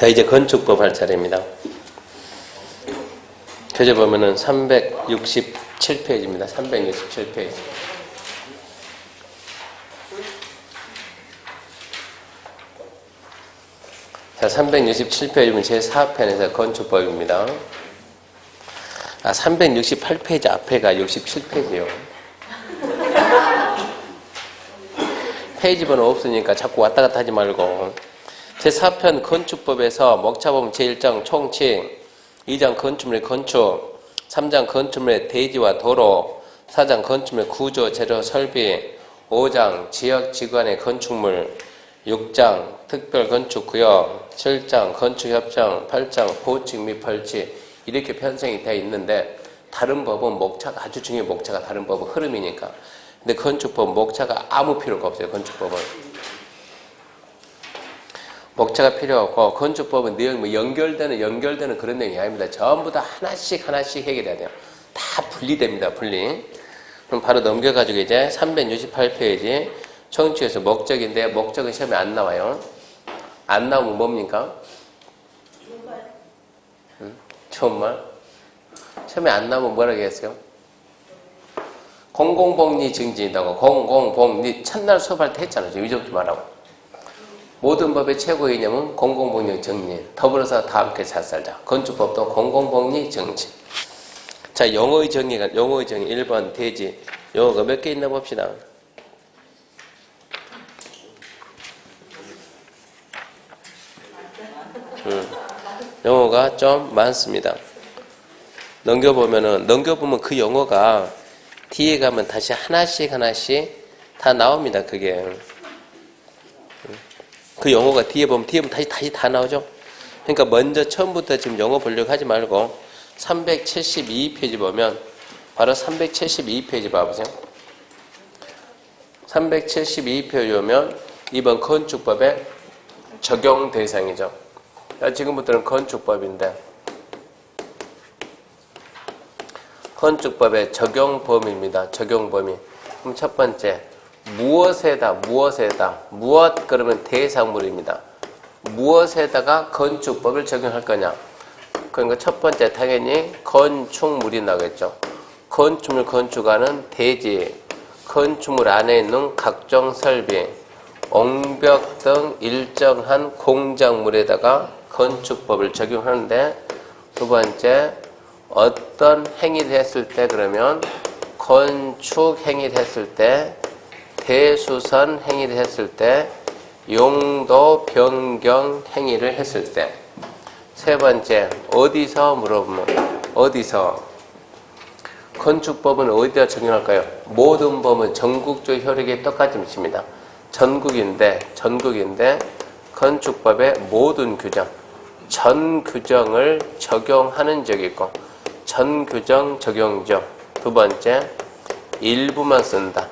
자, 이제 건축법 할 차례입니다. 교재 보면은 367페이지입니다. 367페이지. 자, 367페이지면 제4편에서 건축법입니다. 368페이지 앞에가 67페이지예요. 페이지 번호 없으니까 자꾸 왔다 갔다 하지 말고. 제4편 건축법에서 목차범 제1장 총칙, 2장 건축물의 건축, 3장 건축물의 대지와 도로, 4장 건축물의 구조, 재료, 설비, 5장 지역지구간의 건축물, 6장 특별건축구역, 7장 건축협정, 8장 보칙 및 벌칙 이렇게 편성이 되어 있는데 다른 법은 목차가 아주 중요해요. 목차가 다른 법은 흐름이니까. 근데 건축법은 목차가 아무 필요가 없어요. 건축법은. 목차가 필요 없고 건축법은 내용 뭐 연결되는 그런 내용이 아닙니다. 전부 다 하나씩 해결해야 돼요. 다 분리됩니다. 분리. 그럼 바로 넘겨가지고 이제 368페이지 청취에서 목적인데 목적은 시험에 안 나와요. 안 나오면 뭡니까? 좋은 말. 시험에 안 나오면 뭐라고 했어요? 공공복리 증진이라고. 공공복리 첫날 수업할 때 했잖아요. 이 정도 말하고. 모든 법의 최고의 이념은 공공복리 정리. 더불어서 다 함께 잘 살자. 건축법도 공공복리 정진. 자, 영어의 정의 1번 대지. 영어가 몇 개 있나 봅시다. 영어가 좀 많습니다. 넘겨보면 그 영어가 뒤에 가면 다시 하나씩 다 나옵니다. 그게. 그 영어가 뒤에 보면 다시 다 나오죠. 그러니까 먼저 처음부터 지금 영어 보려고 하지 말고 372페이지 보면 바로 372페이지 봐보세요. 372페이지 보면 이번 건축법의 적용 대상이죠. 지금부터는 건축법인데 건축법의 적용 범위입니다. 적용 범위. 그럼 첫 번째 무엇에다 무엇 그러면 대상물입니다. 무엇에다가 건축법을 적용할 거냐. 그러니까 첫 번째 당연히 건축물이 나오겠죠. 건축물 건축하는 대지, 건축물 안에 있는 각종 설비, 옹벽 등 일정한 공작물에다가 건축법을 적용하는데 두 번째 어떤 행위를 했을 때 그러면 건축 행위를 했을 때 대수선 행위를 했을 때 용도 변경 행위를 했을 때 세 번째 어디서 물어보면 어디서 건축법은 어디다 적용할까요? 모든 법은 전국적 효력이 똑같이 미칩니다. 전국인데 건축법의 모든 규정 전 규정을 적용하는 적이 있고 전 규정 적용적 두 번째 일부만 쓴다.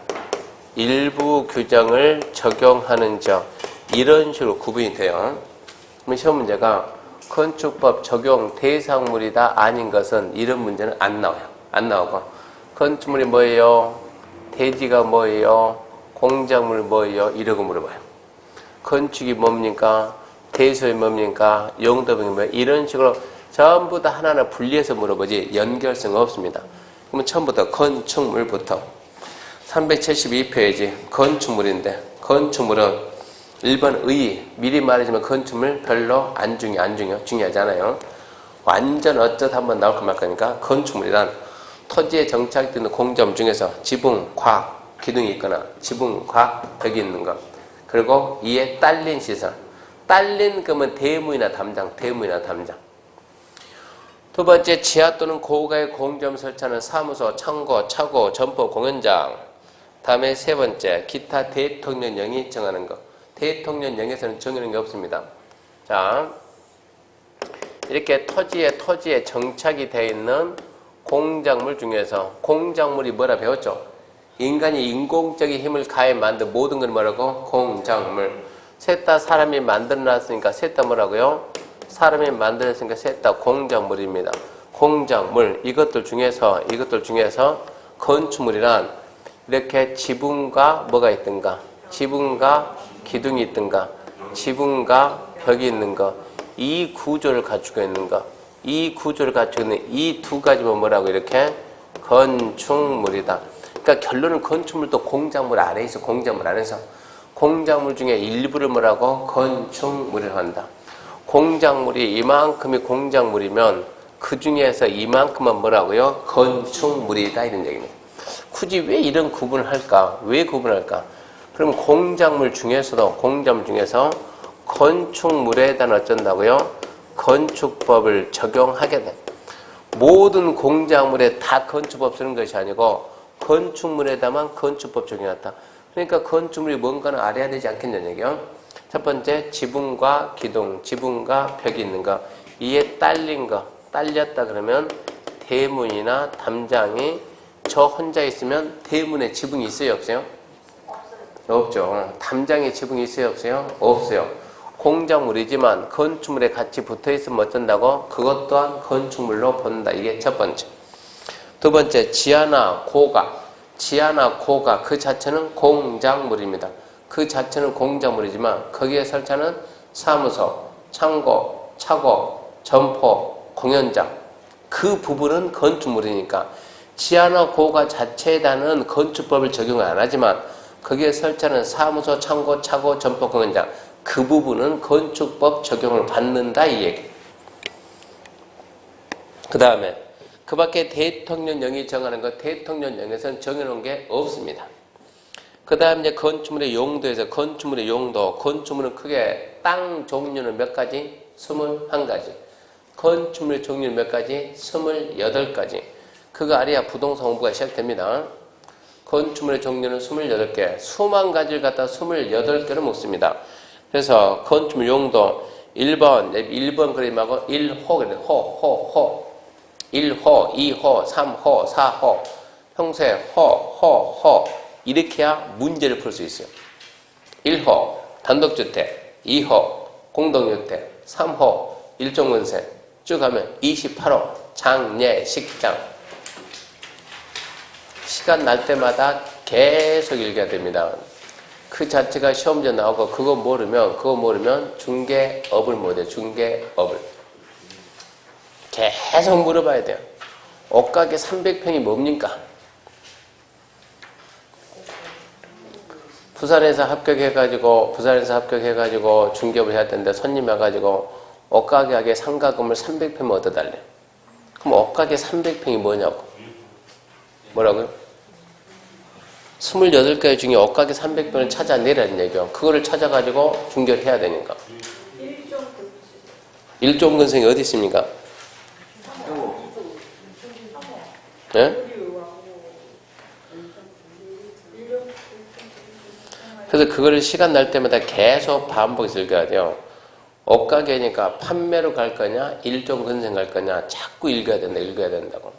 일부 규정을 적용하는 적 이런 식으로 구분이 돼요. 그럼 시험 문제가 건축법 적용 대상물이다 아닌 것은 이런 문제는 안 나와요. 안 나오고 건축물이 뭐예요? 대지가 뭐예요? 공작물 뭐예요? 이러고 물어봐요. 건축이 뭡니까? 대소이 뭡니까? 용도병이 뭐예요? 이런 식으로 전부 다 하나하나 분리해서 물어보지 연결성 없습니다. 그러면 처음부터 건축물부터 372페이지 건축물인데 건축물은 1번 의 미리 말해주면 건축물 별로 안 중요해요. 중요하지 않아요. 완전 어쩌다 한번 나올 거 말 거니까 건축물이란 토지에 정착되는 공점 중에서 지붕, 곽, 기둥이 있거나 지붕, 곽, 벽이 있는 것 그리고 이에 딸린 시설 딸린 그러면 대무이나 담장 두 번째 지하 또는 고가의 공점 설치하는 사무소, 창고, 차고, 점포, 공연장 다음에 세 번째 기타 대통령령이 정하는 것 대통령령에서는 정하는 게 없습니다. 자 이렇게 토지에 정착이 되어 있는 공작물 중에서 공작물이 뭐라 배웠죠? 인간이 인공적인 힘을 가해 만든 모든 걸 뭐라고? 공작물 셋 다 사람이 만들어놨으니까 셋 다 뭐라고요? 사람이 만들었으니까 셋 다 공작물입니다. 공작물 이것들 중에서 건축물이란 이렇게 지붕과 뭐가 있든가 지붕과 기둥이 있든가 지붕과 벽이 있는 거 이 구조를 갖추고 있는 거, 이 구조를 갖추고 있는 이 두 가지만 뭐라고 이렇게 건축물이다. 그러니까 결론은 건축물도 공작물 안에 있어. 공작물 안에서. 공작물 중에 일부를 뭐라고? 건축물이라고 한다. 공작물이 이만큼이 공작물이면 그 중에서 이만큼은 뭐라고요? 건축물이다 이런 얘기입니다. 굳이 왜 이런 구분을 할까? 왜 구분할까? 그럼 공작물 중에서 건축물에 대한 어쩐다고요? 건축법을 적용하게 돼. 모든 공작물에 다 건축법 쓰는 것이 아니고 건축물에다만 건축법 적용했다. 그러니까 건축물이 뭔가는 알아야 되지 않겠냐는 얘기요. 첫 번째, 지붕과 기둥, 지붕과 벽이 있는 거. 이에 딸린 거, 딸렸다 그러면 대문이나 담장이 저 혼자 있으면 대문에 지붕이 있어요, 없어요? 없죠. 담장에 지붕이 있어요, 없어요? 없어요. 공작물이지만 건축물에 같이 붙어있으면 어쩐다고? 그것 또한 건축물로 본다. 이게 첫 번째. 두 번째, 지하나 고가. 지하나 고가 그 자체는 공작물입니다. 그 자체는 공작물이지만 거기에 설치하는 사무소, 창고, 차고, 점포, 공연장 그 부분은 건축물이니까 지하나 고가 자체에 대한 건축법을 적용을 안 하지만 거기에 설치하는 사무소, 창고, 차고, 점포, 공연장 그 부분은 건축법 적용을 받는다 이 얘기. 그 다음에 그 밖에 대통령령이 정하는 것 대통령령에서는 정해놓은 게 없습니다. 그 다음 이제 건축물의 용도에서 건축물의 용도 건축물은 크게 땅 종류는 몇 가지? 21가지. 건축물의 종류는 몇 가지? 28가지. 그거 아래야 부동산 공부가 시작됩니다. 건축물의 종류는 28개. 수만 가지를 갖다 28개로 묶습니다. 그래서 건축물 용도 1번 그림하고 1호 그래. 호. 1호, 2호, 3호, 4호. 평소에 호. 이렇게 해야 문제를 풀 수 있어요. 1호, 단독주택. 2호, 공동주택. 3호, 일종건설. 쭉 가면 28호, 장례식장. 시간 날 때마다 계속 읽어야 됩니다. 그 자체가 시험지에 나오고 그거 모르면 중개업을 못해요. 중개업을. 계속 물어봐야 돼요. 옷가게 300평이 뭡니까? 부산에서 합격해가지고 중개업을 해야 되는데 손님 와가지고 옷가게 하게 상가금을 300평 얻어달래. 그럼 옷가게 300평이 뭐냐고. 뭐라고요? 28가지 중에 옷가게 300평을 찾아내라는 얘기요. 그거를 찾아가지고 중개를 해야 되니까. 일종근생이 어디 있습니까? 예? 그래서 그거를 시간 날 때마다 계속 반복해서 읽어야 돼요. 옷가게니까 판매로 갈 거냐, 일종근생 갈 거냐, 자꾸 읽어야 된다고.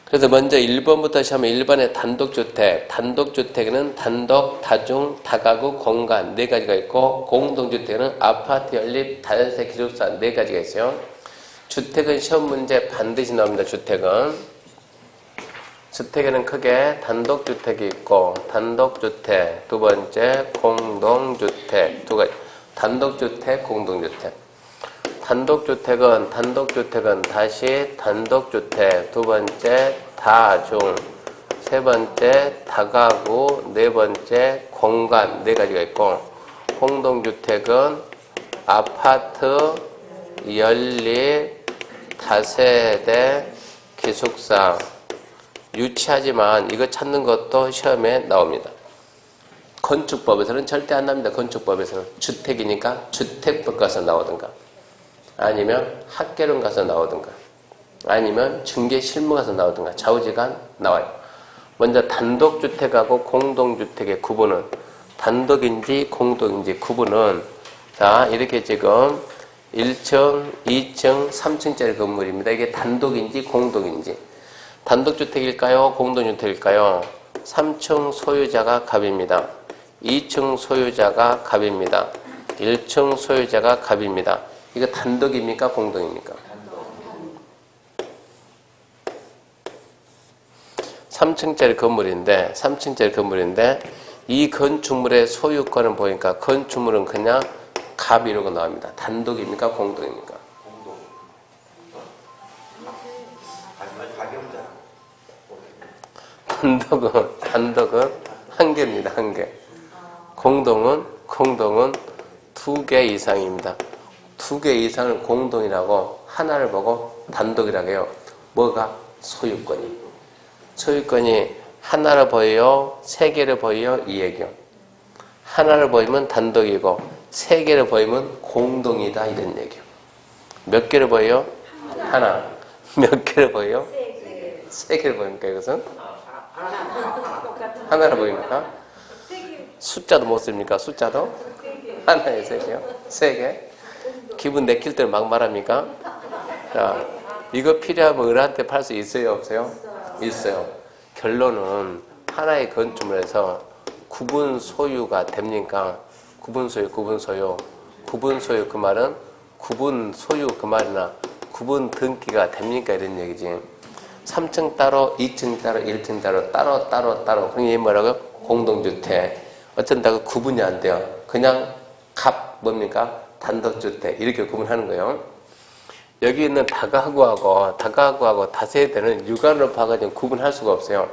그래서 먼저 1번부터 시작하면 1번에 단독주택. 단독주택에는 단독, 다중, 다가구, 공간 4가지가 있고 공동주택은 아파트, 연립, 다연세, 기숙사 4가지가 있어요. 주택은 시험 문제 반드시 나옵니다. 주택에는 크게 단독주택이 있고 단독주택, 두 번째 공동주택, 두 가지. 단독주택, 공동주택. 단독주택은 다시 단독주택, 두 번째 다중, 세 번째 다가구, 네 번째 공간 4가지가 있고 공동주택은 아파트, 연립, 다세대, 기숙사. 유치하지만 이거 찾는 것도 시험에 나옵니다. 건축법에서는 절대 안 나옵니다. 건축법에서는 주택이니까 주택법 가서 나오든가 아니면 학개론 가서 나오든가 아니면 중개실무 가서 나오든가 좌우지간 나와요. 먼저 단독주택하고 공동주택의 구분은 단독인지 공동인지 구분은 자 이렇게 지금 1층, 2층, 3층짜리 건물입니다. 이게 단독인지 공동인지 단독주택일까요? 공동주택일까요? 3층 소유자가 갑입니다. 2층 소유자가 갑입니다. 1층 소유자가 갑입니다. 이거 단독입니까? 공동입니까? 3층짜리 건물인데 이 건축물의 소유권은 보니까 건축물은 그냥 갑 이러고 나옵니다. 단독입니까? 공동입니까? 공동. 가격자. 단독은 한 개입니다. 한 개. 공동은 두 개 이상입니다. 두 개 이상을 공동이라고 하나를 보고 단독이라고 해요. 뭐가? 소유권이. 소유권이 하나를 보여요? 세 개를 보여요? 이 얘기요. 하나를 보이면 단독이고 세 개를 보이면 공동이다 이런 얘기요. 몇 개를 보여요? 하나. 몇 개를 보여요? 세 개를 보입니까 이것은? 하나를 보입니까? 숫자도 못 씁니까? 숫자도? 하나에 세 개요? 세 개? 기분 내킬 때 막 말합니까? 자, 이거 필요하면 을한테 팔 수 있어요? 없어요? 있어요. 결론은 하나의 건축물 에서 구분 소유가 됩니까? 구분 소유 그 말은 구분 소유 그 말이나 구분 등기가 됩니까? 이런 얘기지. 3층 따로, 2층 따로, 1층 따로. 그게 뭐라고요? 공동주택. 어쩐다고 구분이 안 돼요. 그냥 뭡니까? 단독주택. 이렇게 구분하는 거예요. 여기 있는 다가구하고 다세대는 육안으로 봐가지고 구분할 수가 없어요.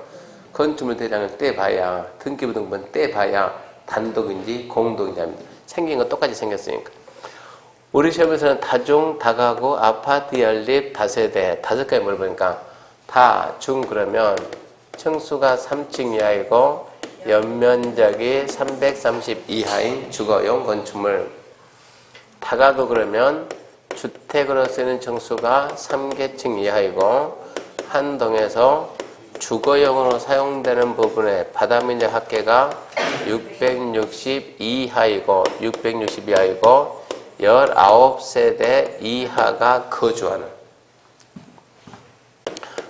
건축물 대장을 떼봐야, 등기부등본 떼봐야 단독인지 공동인지 합니다. 생긴 건 똑같이 생겼으니까. 우리 시험에서는 다중, 다가구, 아파트 연립, 다세대, 5가지 물어보니까 다중 그러면 층수가 3층 이하이고 연면적이 330 이하인 주거용 건축물. 다가구 그러면 주택으로 쓰는 층수가 3계층 이하이고 한 동에서 주거용으로 사용되는 부분의 바닥면적 합계가 660 이하이고 19세대 이하가 거주하는.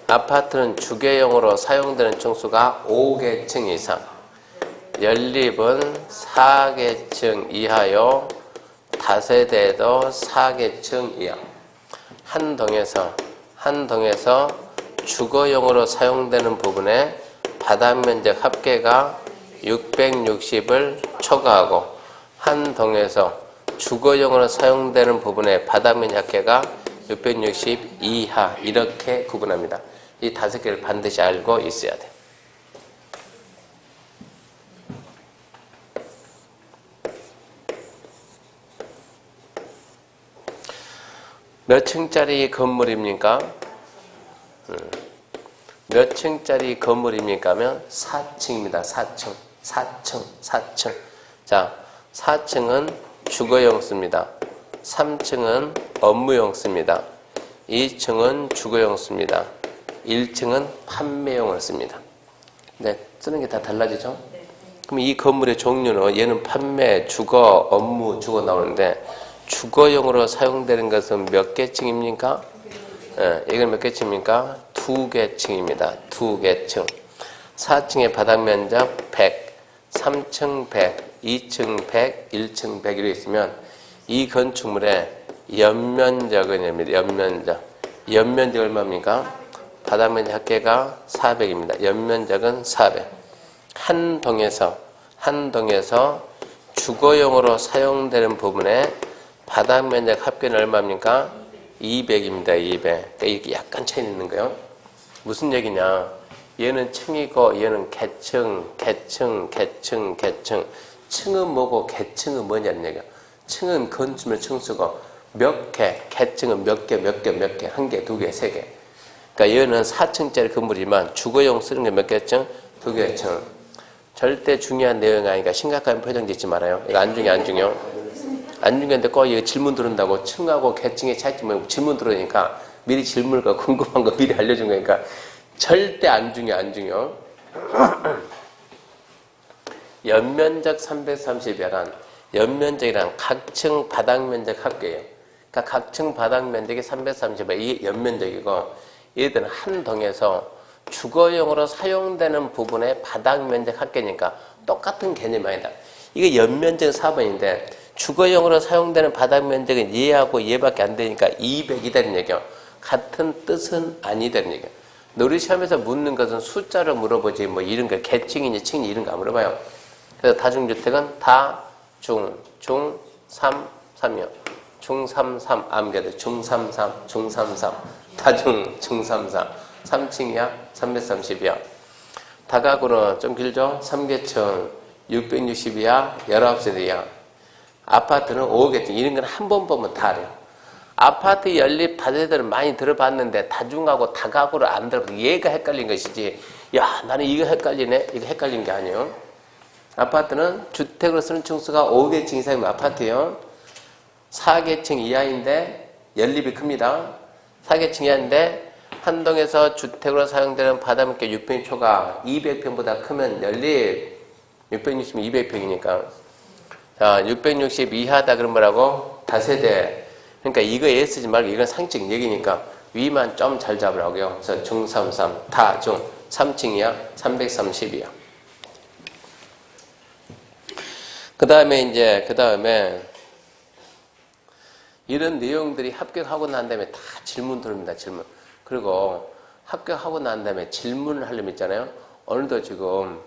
아파트는 주거용으로 사용되는 층수가 5계층 이상. 연립은 4계층 이하요. 다세대도 4계층 이하. 한 동에서 주거용으로 사용되는 부분의 바닥면적 합계가 660을 초과하고 한 동에서 주거용으로 사용되는 부분의 바닥면적 합계가 660 이하 이렇게 구분합니다. 이 5개를 반드시 알고 있어야 돼요. 몇 층짜리 건물입니까? 몇 층짜리 건물입니까? 하면 4층입니다. 4층. 자, 4층은 주거용 씁니다. 3층은 업무용 씁니다. 2층은 주거용 씁니다. 1층은 판매용을 씁니다. 네, 쓰는 게 다 달라지죠? 그럼 이 건물의 종류는 얘는 판매, 주거, 업무, 주거 나오는데 주거용으로 사용되는 것은 몇 개층입니까? 이건 몇 개층입니까? 2개층입니다. 2개층. 4층의 바닥면적 100, 3층 100, 2층 100, 1층 100 이렇게 있으면 이 건축물의 연면적은 연면적 얼마입니까? 바닥면적 합계가 400입니다. 연면적은 400. 한 동에서 주거용으로 사용되는 부분의 바닥면적 합계는 얼마입니까? 200입니다. 200. 그러니까 이렇게 약간 차이 있는 거예요. 무슨 얘기냐? 얘는 층이고 얘는 계층. 층은 뭐고 계층은 뭐냐는 얘기야. 층은 건축물 층수고 몇 개, 계층은 몇 개, 한 개, 두 개, 세 개. 그러니까 얘는 4층짜리 건물이지만 주거용 쓰는 게 몇 개층? 2개층. 절대 중요한 내용이 아니니까 심각한 표정 짓지 말아요. 이거 안 중요해요. 안 중요한데 꼭 이거 질문 들은다고 층하고 계층의 차이점을 질문 들으니까 미리 질문을 궁금한 거 미리 알려준 거니까 절대 안 중요. 연면적 330이란 연면적이란 각층 바닥면적 합계예요. 그러니까 각층 바닥면적이 330이 이게 연면적이고 얘들은 한 동에서 주거용으로 사용되는 부분의 바닥면적 합계니까 똑같은 개념이 아니다. 이게 연면적 4번인데 주거용으로 사용되는 바닥면적은 얘하고 얘밖에 안 되니까 200이라는 얘기예요. 같은 뜻은 아니다는 얘기예요. 우리 시험에서 묻는 것은 숫자로 물어보지 뭐 이런 거 계층이니 층이 이런 거 안 물어봐요. 그래서 다중주택은 다 중, 3, 3이요. 중33 암게도 중33 중33 다중 중33 3층이야 330이야. 다가구는 좀 길죠? 3계층 660이야 19세대야. 아파트는 5계층. 이런 건 한 번 보면 다 알아요. 아파트 연립 다세대를 많이 들어봤는데 다중하고 다가구를 안 들어봤는데 얘가 헷갈린 것이지, 야 나는 이거 헷갈리네, 이거 헷갈린 게 아니에요. 아파트는 주택으로 쓰는 층수가 5계층 이상이면 아파트예요. 4계층 이하인데 연립이 큽니다. 4계층 이하인데 한 동에서 주택으로 사용되는 바닷물개 6평 초가 200평보다 크면 연립. 660면 200평이니까. 자, 660 이하다 그러면 뭐라고? 다세대. 그러니까 이거 애 쓰지 말고 이건 상식 얘기니까 위만 좀 잘 잡으라고요. 그래서 중33 다중 3층이야 330이야. 그 다음에 이런 내용들이 합격하고 난 다음에 다 질문 들어옵니다. 질문. 그리고 합격하고 난 다음에 질문을 하려면 있잖아요. 오늘도 지금,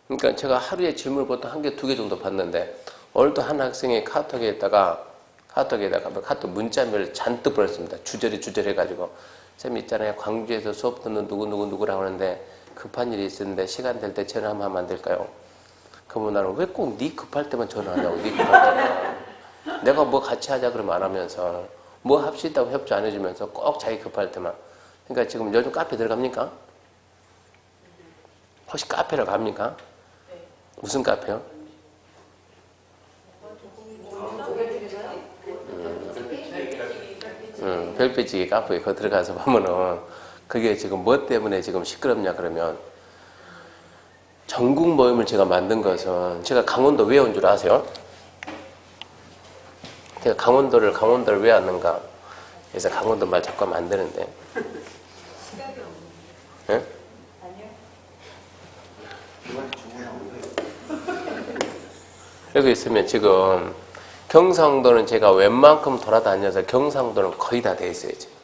그러니까 제가 하루에 질문을 보통 1개, 2개 정도 받는데, 오늘도 한 학생이 카톡에다가 카톡 문자를 잔뜩 보냈습니다. 주저리 해가지고. 쌤 있잖아요. 광주에서 수업 듣는 누구라고 하는데 급한 일이 있었는데 시간 될 때 전화 한번 하면 안 될까요? 그러면 나는 왜 꼭 네 급할 때만 전화하냐고. 네 급할 때만. 내가 뭐 같이 하자 그러면 안 하면서, 뭐 합시다고 협조 안 해주면서 꼭 자기 급할 때만. 그러니까 지금 요즘 카페 들어갑니까? 혹시 카페를 갑니까? 무슨 카페요? 별빛지기 카페에 거 들어가서 보면은 그게 지금 뭐 때문에 지금 시끄럽냐 그러면, 전국 모임을 제가 만든 것은, 제가 강원도 왜 온 줄 아세요? 제가 강원도를 왜 왔는가? 그래서 강원도 말 자꾸 하면 안 되는데. 예? 여기 있으면 지금 경상도는 제가 웬만큼 돌아다녀서 경상도는 거의 다 돼 있어요. 지금.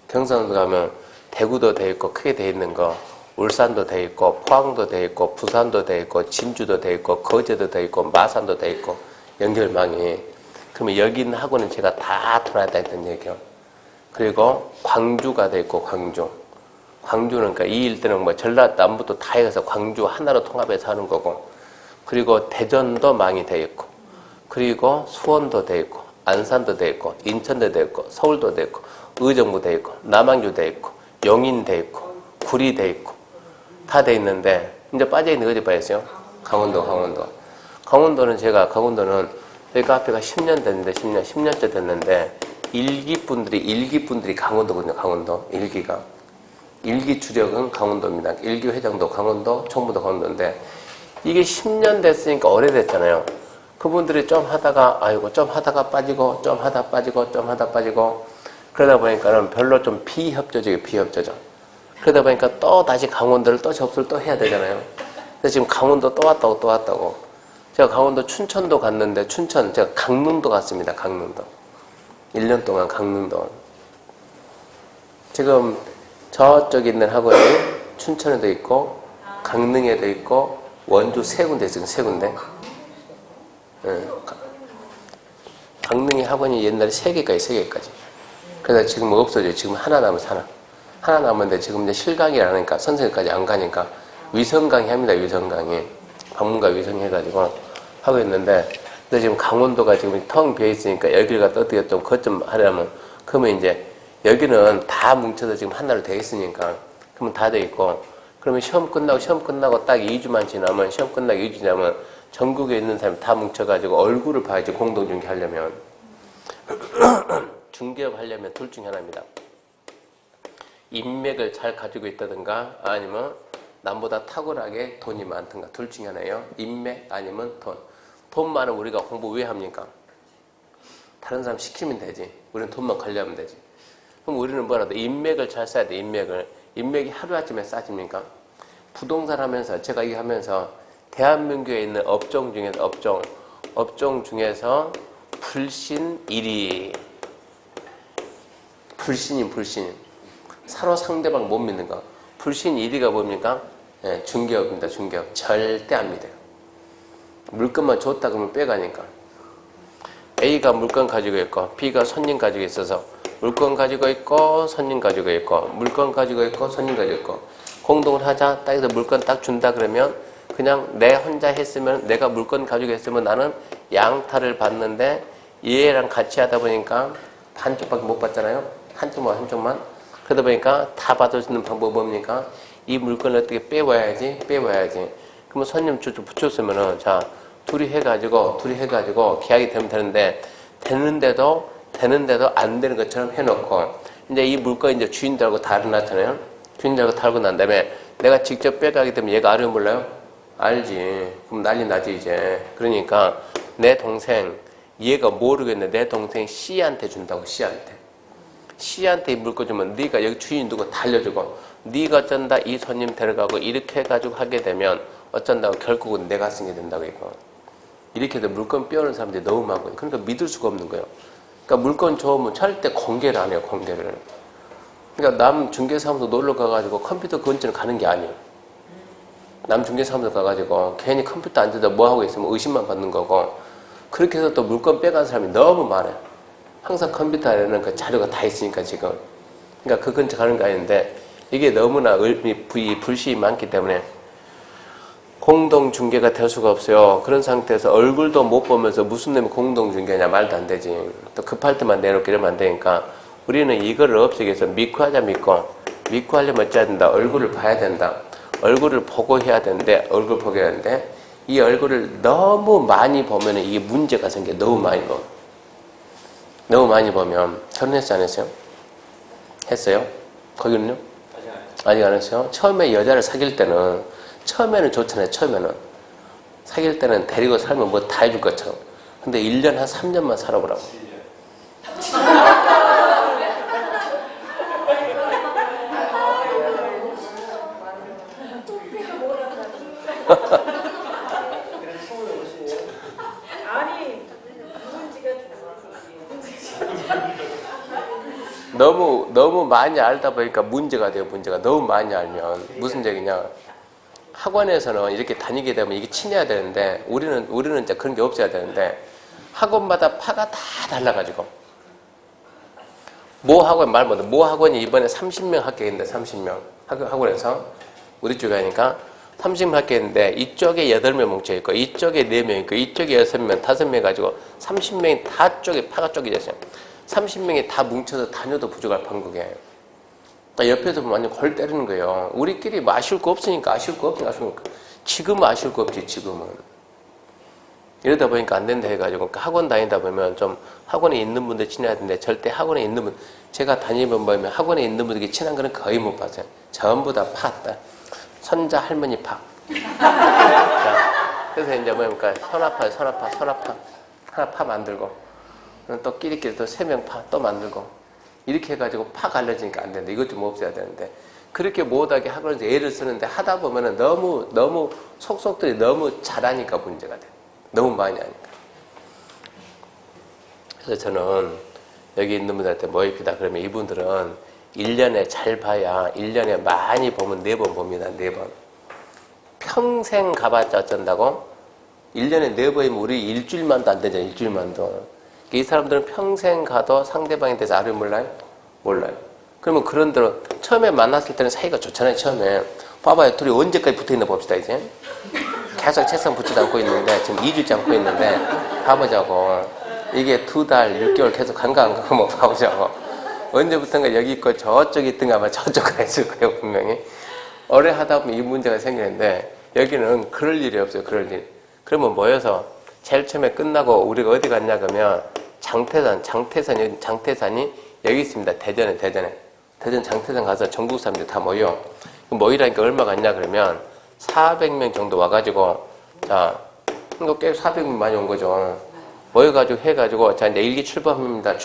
경상도 가면 대구도 돼 있고 크게 돼 있는 거, 울산도 돼 있고 포항도 돼 있고 부산도 돼 있고 진주도 돼 있고 거제도 돼 있고 마산도 돼 있고 연결망이. 그러면 여기 있는 학원은 제가 다 돌아다녔던 얘기요. 그리고 광주가 돼 있고 광주는 그러니까 이 일대는 뭐 전라도 남부도 다 해서 광주 하나로 통합해서 하는 거고, 그리고 대전도 망이 돼 있고, 그리고 수원도 돼 있고 안산도 돼 있고 인천도 돼 있고 서울도 돼 있고 의정부 돼 있고 남양주 돼 있고 용인 돼 있고 구리 돼 있고 다 돼 있는데, 이제 빠져있는 게 어디 빠졌어요? 강원도는 저희 카페가 10년 됐는데 10년째 됐는데 일기분들이 강원도거든요. 강원도 일기 주력은 강원도입니다. 일기 회장도 강원도, 총무도 강원도인데 이게 10년 됐으니까 오래됐잖아요. 그분들이 좀 하다가 빠지고 좀 하다 빠지고 그러다 보니까는 별로 좀 비협조적. 그러다 보니까 또 다시 강원도를 또 접수를 또 해야 되잖아요. 그래서 지금 강원도 또 왔다고. 제가 강원도 춘천도 갔는데 제가 강릉도 갔습니다. 강릉도. 1년 동안 강릉도. 지금 저쪽에 있는 학원이 춘천에도 있고 강릉에도 있고 원주 3군데 있어요. 3군데. 예. 강릉의 학원이 옛날에 3개까지. 그래서 지금 없어져요. 지금 하나 남았어. 하나 남았는데 지금 이제 실강이 안 하니까 선생님까지 안 가니까 위성강의 합니다. 위성강의. 방문가 위성해가지고 하고 있는데, 근데 지금 강원도가 지금 텅 비어 있으니까 여기를 갖다 어떻게 좀 거점 하려면, 그러면 이제 여기는 다 뭉쳐서 지금 하나로 돼 있으니까, 그러면 다 돼 있고, 그러면 시험 끝나고 딱 2주만 지나면, 시험 끝나고 2주 지나면 전국에 있는 사람이 다 뭉쳐가지고 얼굴을 봐야지. 공동중개 하려면. 중개업 하려면 둘 중에 하나입니다. 인맥을 잘 가지고 있다든가 아니면 남보다 탁월하게 돈이 많든가, 둘 중에 하나예요. 인맥 아니면 돈. 돈 많으면 우리가 공부 왜 합니까? 다른 사람 시키면 되지. 우리는 돈만 관리하면 되지. 그럼 우리는 뭐라도 인맥을 잘 써야 돼. 인맥이 하루아침에 쌓집니까? 부동산 하면서, 제가 이거 하면서 대한민국에 있는 업종 중에서 불신 1위. 불신. 서로 상대방 못 믿는 거. 불신 1위가 뭡니까? 예, 중개업입니다. 중개업. 절대 안 믿어요. 물건만 줬다 그러면 빼가니까. A가 물건 가지고 있고 B가 손님 가지고 있어서 물건 가지고 있고 손님 가지고 있고 물건 가지고 있고 손님 가지고 있고 공동을 하자. 딱 해서 물건 딱 준다 그러면 그냥 내 혼자 했으면 내가 물건 가지고 있으면 나는 양타를 받는데 얘랑 같이 하다 보니까 한쪽밖에 못 받잖아요. 한쪽만. 그러다 보니까 다 받을 수 있는 방법이 뭡니까? 이 물건을 어떻게 빼와야지. 그러면 손님 쭉 붙였으면은 자 둘이 해가지고 계약이 되면 되는데도 안 되는 것처럼 해놓고 이제 이 물건 이제 주인들하고 다뤄놨잖아요. 주인들하고 다루고 난 다음에 내가 직접 빼가게 되면 얘가 알아요 몰라요? 알지. 그럼 난리 나지 이제. 그러니까 내 동생 얘가 모르겠는데 내 동생 C한테 준다고. C한테 이 물건 주면 네가 여기 주인 누구 다 알려주고 네가 어쩐다 이 손님 데려가고 이렇게 해가지고 하게 되면 어쩐다고 결국은 내가 쓰게 된다고 이거. 이렇게 해서 물건 빼오는 사람들이 너무 많거든요. 그러니까 믿을 수가 없는 거예요. 그러니까 물건 좋으면 절대 공개를 안 해요. 공개를. 그러니까 남 중개사무소 놀러 가가지고 컴퓨터 근처는 가는 게 아니에요. 남 중개사무소 가가지고 괜히 컴퓨터 앉아서 뭐 하고 있으면 의심만 받는 거고 그렇게 해서 또 물건 빼간 사람이 너무 많아요. 항상 컴퓨터 안에는 그 자료가 다 있으니까 지금. 그러니까 그 근처 가는 거 아닌데 이게 너무나 불신이 많기 때문에 공동중개가 될 수가 없어요. 그런 상태에서 얼굴도 못 보면서 무슨 놈이 공동중개냐 말도 안 되지. 또 급할 때만 내놓게 이러면 안 되니까 우리는 이거를 없애기 위해서 믿고 하려면 어찌해야 된다. 얼굴을 봐야 된다. 얼굴을 보고 해야 되는데 이 얼굴을 너무 많이 보면 이게 문제가 생겨. 너무 많이 보면 결혼했어요 안 했어요? 했어요? 거기는요? 아직 안 했어요? 처음에 여자를 사귈 때는 처음에는 좋잖아요. 사귈 때는 데리고 살면 뭐 다 해줄 것처럼. 근데 1년 한 3년만 살아보라고. 너무 많이 알다 보니까 문제가 돼요. 너무 많이 알면 무슨 얘기냐? 학원에서는 이렇게 다니게 되면 이게 친해야 되는데 우리는 이제 그런 게 없어야 되는데 학원마다 파가 다 달라가지고 모 학원이 이번에 30명 합격했는데 30명 학원에서 우리 쪽에 하니까 30명 합격했는데 이쪽에 8명 뭉쳐있고 이쪽에 4명 있고 이쪽에 6명 5명 가지고 30명이 다 파가 쪼개져 있어요. 30명이 다 뭉쳐서 다녀도 부족할 판국에 옆에서 완전 골 때리는 거예요. 우리끼리 뭐 아쉬울 거 없으니까 지금은 아쉬울 거 없지. 지금은 이러다 보니까 안 된다 해가지고 학원 다니다 보면 좀 학원에 있는 분들 친해야 되는데 절대 학원에 있는 분 제가 다니면 보면 학원에 있는 분들이 친한 거는 거의 못 봤어요. 전부 다 파다. 손자 할머니 파. 자, 그래서 이제 뭡니까 손아파 하나 파 만들고 또 끼리끼리 또 3명 파 또 만들고 이렇게 해가지고 파 갈라지니까 안 된다. 이것 좀 없애야 되는데 그렇게 못하게 학원에서 애를 쓰는데 하다 보면은 너무 속속들이 너무 잘하니까 문제가 돼. 너무 많이 하니까. 그래서 저는 여기 있는 분들한테 모입니다. 그러면 이분들은 1년에 잘 봐야 1년에 많이 보면 4번 봅니다. 4번. 평생 가봤자 어쩐다고? 1년에 4번이면 우리 일주일만도 안 되잖아요. 일주일만도. 이 사람들은 평생 가도 상대방에 대해서 알아요? 몰라요. 그러면 그런대로 처음에 만났을 때는 사이가 좋잖아요. 처음에. 봐봐요. 둘이 언제까지 붙어있나 봅시다. 이제. 계속 책상 붙지도 않고 있는데 지금 2주째 않고 있는데 봐보자고. 이게 2달, 6개월 계속 간가 한번 봐보자고. 언제부턴가 여기 있고 저쪽에 있든가 아마 저쪽 가 있을 거예요. 분명히. 오래 하다 보면 이 문제가 생기는데 여기는 그럴 일이 없어요. 그럴 일. 그러면 모여서 제일 처음에 끝나고 우리가 어디 갔냐 그러면 장태산이 여기 있습니다. 대전 장태산 가서 전국 사람들 다 모여. 모이라니까 얼마 갔냐 그러면 400명 정도 와가지고 자 이거 꽤 400명 많이 온 거죠. 모여가지고 해가지고 자 이제 일기 출범합니다.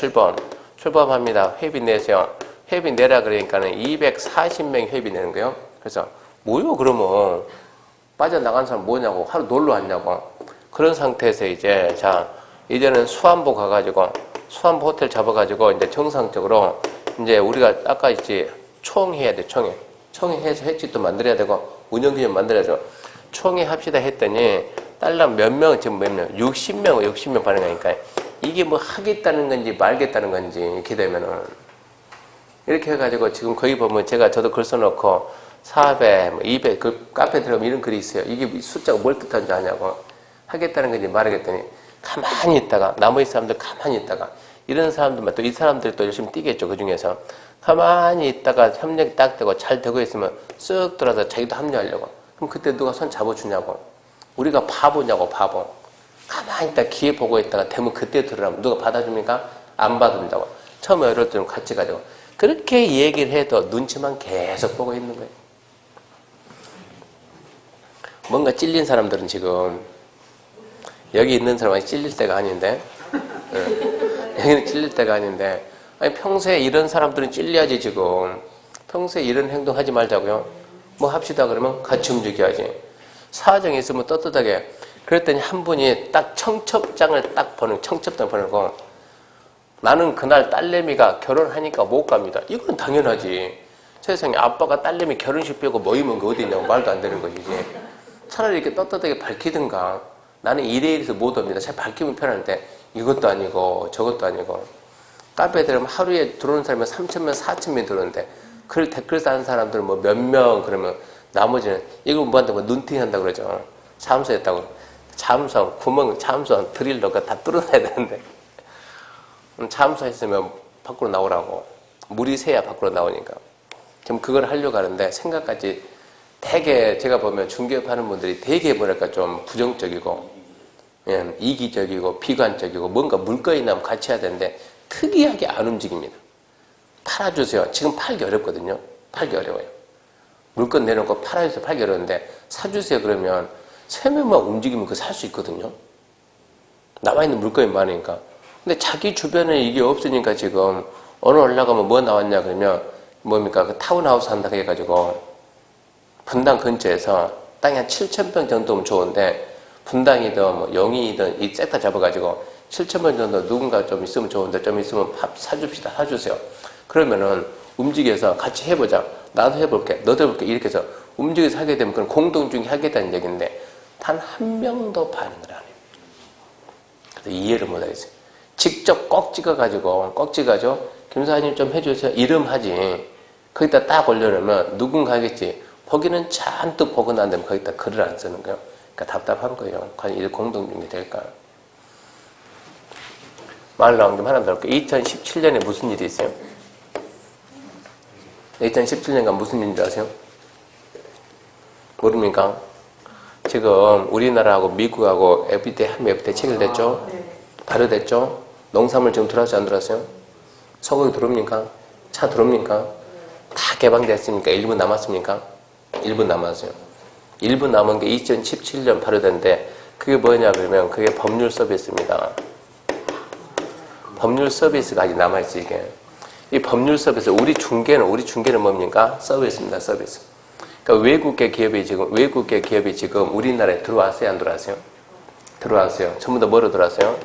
출범합니다. 회비 내세요. 회비 내라 그러니까는 240명 회비 내는 거예요. 그래서 뭐요 그러면 빠져나간 사람 뭐냐고 하루 놀러 왔냐고 그런 상태에서 이제 자 이제는 수안보 가가지고 수안보 호텔 잡아가지고 이제 정상적으로 이제 우리가 아까 이제 총회해야 돼. 총회해서 횟집도 만들어야 되고 운영기념 만들어야죠. 총회 합시다 했더니 딸랑 몇 명 지금 몇 명 60명 반응하니까 이게 뭐 하겠다는 건지 말겠다는 건지 이렇게 되면은 이렇게 해가지고 지금 거기 보면 저도 글 써놓고 400, 200 그 카페 들어가면 이런 글이 있어요. 이게 숫자가 뭘 뜻하는지 아냐고. 하겠다는 건지 말하겠더니 가만히 있다가 나머지 사람들 가만히 있다가 이런 사람들만 또 이 사람들이 또 열심히 뛰겠죠. 그 중에서 가만히 있다가 협력이 딱 되고 잘 되고 있으면 쓱 돌아서 자기도 합류하려고. 그럼 그때 누가 손 잡아주냐고. 우리가 바보냐고 바보. 가만히 있다 기회 보고 있다가 되면 그때 들으라면 누가 받아줍니까? 안 받아준다고. 처음에 어려울 때는 같이 가지고. 그렇게 얘기를 해도 눈치만 계속 보고 있는 거예요. 뭔가 찔린 사람들은 지금 여기 있는 사람이 찔릴 때가 아닌데 여기는 찔릴 때가 아닌데 아니 평소에 이런 사람들은 찔려야지 지금. 평소에 이런 행동 하지 말자고요. 뭐 합시다 그러면 같이 움직여야지. 사정이 있으면 떳떳하게. 그랬더니 한 분이 딱 청첩장을 딱 청첩장 보내고 나는 그날 딸내미가 결혼하니까 못 갑니다. 이건 당연하지. 세상에 아빠가 딸내미 결혼식 빼고 모이면 그 어디 있냐고 말도 안 되는 것이지. 차라리 이렇게 떳떳하게 밝히든가 나는 이래서 못 옵니다. 잘 밝히면 편한데 이것도 아니고 저것도 아니고 카페에 들어가면 하루에 들어오는 사람이 3,000명, 4,000명 들어오는데 글 댓글 다는 사람들은 뭐 몇 명 그러면 나머지는 이거 뭐한다고 눈팅 한다고 그러죠. 잠수했다고. 잠수함, 구멍, 잠수함 드릴러가 다 뚫어놔야 되는데 잠수했으면 밖으로 나오라고. 물이 새야 밖으로 나오니까. 지금 그걸 하려고 하는데 생각까지 되게 제가 보면 중개업하는 분들이 되게 뭐랄까 좀 부정적이고 이기적이고 비관적이고 뭔가 물건이 나면 같이 해야 되는데 특이하게 안 움직입니다. 팔아주세요. 지금 팔기 어렵거든요. 팔기 어려워요. 물건 내놓고 팔아주세요. 팔기 어려운데 사주세요 그러면 세 명만 움직이면 그거 살 수 있거든요. 남아있는 물건이 많으니까. 근데 자기 주변에 이게 없으니까 지금 어느 올라가면 뭐 나왔냐 그러면 뭡니까 그 타운하우스 한다고 해가지고 분당 근처에서 땅이 한 7,000평 정도면 좋은데 분당이든 뭐 영희이든 이 셋 다 잡아가지고 7,000평 정도 누군가 좀 있으면 좋은데 좀 있으면 사줍시다. 사주세요. 그러면은 움직여서 같이 해보자. 나도 해볼게. 너도 해볼게. 이렇게 해서 움직여서 하게 되면 그건 공동중에 하겠다는 얘기인데 단 한 명도 반응을 안 해요. 그래서 이해를 못 하겠어요. 직접 꼭 찍어가지고 김사님 좀 해주세요. 이름 하지. 거기다 딱 올려놓으면 누군가 하겠지. 보기는 잔뜩 보고 난 다음에 거기다 글을 안 쓰는 거예요. 그러니까 답답한 거예요. 과연 이 공동중이 될까? 말 나온 김에 하나 더 할게요. 2017년에 무슨 일이 있어요? 2017년간 무슨 일인지 아세요? 모릅니까? 지금 우리나라하고 미국하고 FTA 체결됐죠? 발효됐죠? 농산물 지금 들어왔어요? 안 들어왔어요? 소고기 들어옵니까? 차 들어옵니까? 다 개방됐습니까? 1분 남았습니까? 1분 남았어요. 1분 남은 게 2017년 발효된데 그게 뭐냐 그러면 그게 법률 서비스입니다. 법률 서비스가 아직 남아있어요. 이게. 이 법률 서비스 우리 중개는 뭡니까? 서비스입니다. 서비스. 그러니까 외국계 기업이 지금 우리나라에 들어왔어요? 안 들어왔어요? 들어왔어요. 전부 다 뭐로 들어왔어요?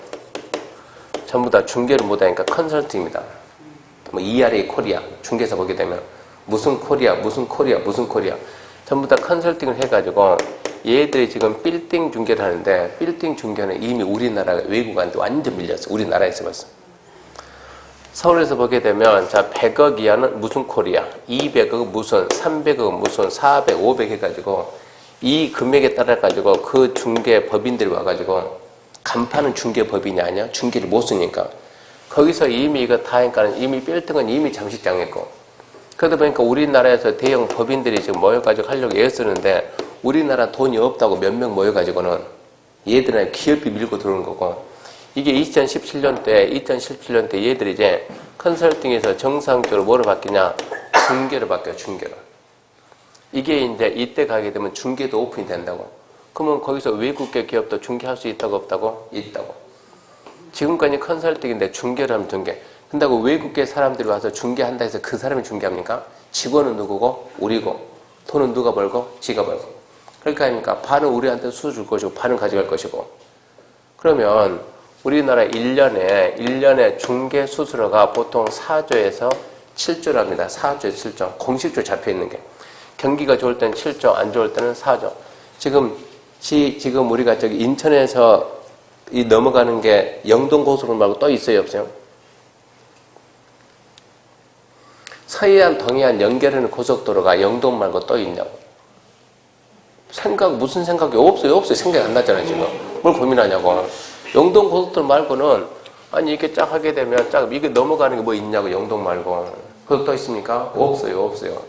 전부 다 중개를 못하니까 컨설팅입니다. 뭐 ERA 코리아 중개사 보게 되면 무슨 코리아 전부 다 컨설팅을 해가지고 얘들이 지금 빌딩 중개를 하는데 빌딩 중개는 이미 우리나라가 외국한테 완전 밀렸어. 우리나라에서 벌써. 서울에서 보게 되면 자 100억 이하는 무슨 코리아 200억 무슨 300억 무슨 400, 500 해가지고 이 금액에 따라 가지고 그 중개 법인들이 와가지고 간판은 중개 법인이 아니야. 중개를 못 쓰니까 거기서 이미 이거 다 하니까 이미 빌딩은 이미 잠식당했고 그러다 보니까 우리나라에서 대형 법인들이 지금 모여가지고 하려고 애쓰는데 우리나라 돈이 없다고 몇 명 모여가지고는 얘들은 기업이 밀고 들어오는 거고 이게 2017년 때 얘들이 이제 컨설팅에서 정상적으로 뭐로 바뀌냐? 중개로 바뀌어요. 중개로. 이게 이제 이때 가게 되면 중개도 오픈이 된다고. 그러면 거기서 외국계 기업도 중개할 수 있다고 없다고? 있다고. 지금까지 컨설팅인데 중개를 하면 중개. 근데 그 외국계 사람들이 와서 중개한다 해서 그 사람이 중개합니까? 직원은 누구고? 우리고. 돈은 누가 벌고? 지가 벌고. 그러니까 아닙니까? 반은 우리한테 수수 줄 것이고 반은 가져갈 것이고. 그러면 우리나라 1년에 중개 수수료가 보통 4조에서 7조랍니다. 4조에서 7조. 공식적으로 잡혀 있는 게. 경기가 좋을 때는 7조, 안 좋을 때는 4조. 지금 우리가 저기 인천에서 이 넘어가는 게 영동고속도로 말고 또 있어요, 없어요? 서해안, 동해안 연결하는 고속도로가 영동 말고 또 있냐고. 무슨 생각이 없어요. 생각이 안 나잖아요, 지금. 뭘 고민하냐고. 영동 고속도로 말고는, 아니, 이렇게 쫙 하게 되면, 이게 넘어가는 게 뭐 있냐고, 영동 말고. 고속도로 있습니까? 없어요.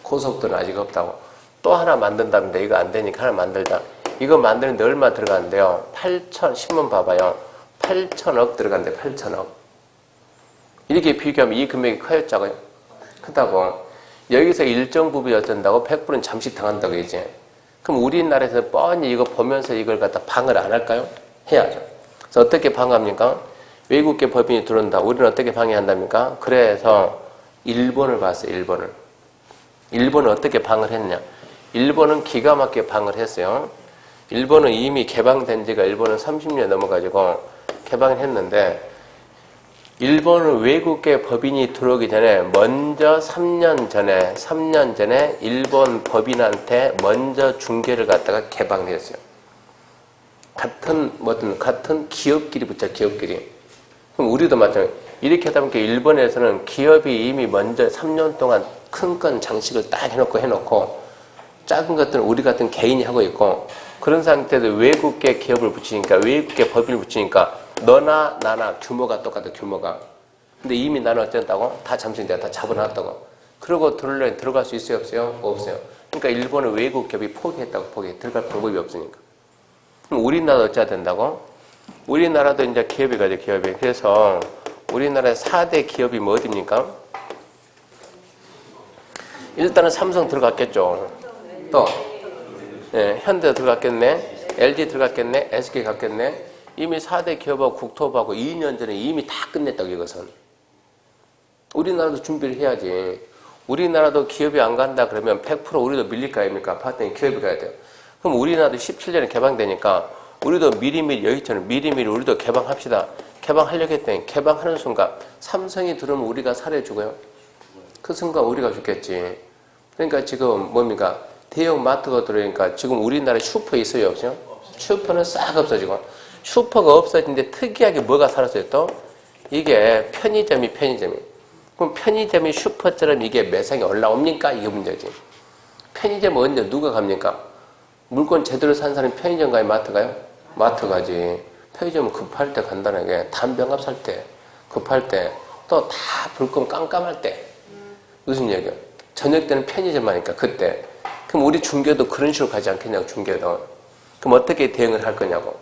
고속도로는 아직 없다고. 또 하나 만든다는데, 이거 안 되니까 하나 만들자. 이거 만드는데 얼마 들어간대요? 신문 봐봐요. 8천억 들어간대, 8천억. 이렇게 비교하면 이 금액이 커요, 작아요? 크다고. 여기서 일정 부분이 어쩐다고? 100%는 잠식 당한다고, 이제. 그럼 우리나라에서 뻔히 이거 보면서 이걸 갖다 방어를 안 할까요? 해야죠. 그래서 어떻게 방어합니까? 외국계 법인이 들어온다. 우리는 어떻게 방해한답니까? 그래서 일본을 봤어요, 일본을. 일본은 어떻게 방어를 했냐? 일본은 기가 막히게 방어를 했어요. 일본은 이미 개방된 지가 일본은 30년 넘어가지고 개방을 했는데, 일본은 외국계 법인이 들어오기 전에 먼저 3년 전에 일본 법인한테 먼저 중개를 갖다가 개방을 했어요. 같은 기업끼리 붙자, 기업끼리. 그럼 우리도 마찬가지로 이렇게 하다 보니까 일본에서는 기업이 이미 먼저 3년 동안 큰 건 장식을 딱 해놓고 작은 것들은 우리 같은 개인이 하고 있고, 그런 상태에서 외국계 기업을 붙이니까, 외국계 법인을 붙이니까 너나 나나 규모가 똑같아, 규모가. 근데 이미 나는 어쩐다고? 다 잠식돼요. 다 잡아놨다고. 그러고 들어갈 수 있어요, 없어요? 없어요. 그러니까 일본은 외국 기업이 포기했다고, 들어갈 방법이 없으니까. 그럼 우리나라도 어찌해야 된다고? 우리나라도 이제 기업이 가죠, 기업이. 그래서 우리나라의 4대 기업이 뭐 어딥니까? 일단은 삼성 들어갔겠죠. 또, 예, 현대 들어갔겠네. LG 들어갔겠네. SK 갔겠네. 이미 4대 기업하고 국토부하고 2년 전에 이미 다 끝냈다고, 이것은. 우리나라도 준비를 해야지. 우리나라도 기업이 안 간다 그러면 100% 우리도 밀릴 거 아닙니까? 봤더니 기업이 가야 돼요. 그럼 우리나라도 17년에 개방되니까 우리도 미리미리 여기처럼 미리미리 우리도 개방합시다. 개방하려고 했더니 개방하는 순간 삼성이 들어오면 우리가 살해주고요. 그 순간 우리가 죽겠지. 그러니까 지금 뭡니까? 대형 마트가 들어오니까 지금 우리나라에 슈퍼 있어요, 없어요? 슈퍼는 싹 없어지고. 슈퍼가 없어진데 특이하게 뭐가 살았어요, 또? 이게 편의점이. 그럼 편의점이 슈퍼처럼 이게 매상에 올라옵니까? 이게 문제지. 편의점 언제 누가 갑니까? 물건 제대로 산 사람이 편의점 가요, 마트 가요? 마트 가지. 편의점은 급할 때 간단하게, 담배값 살 때, 급할 때, 또 다 볼 거면 깜깜할 때. 무슨 얘기야? 저녁 때는 편의점 하니까, 그때. 그럼 우리 중개도 그런 식으로 가지 않겠냐고, 중개도. 그럼 어떻게 대응을 할 거냐고.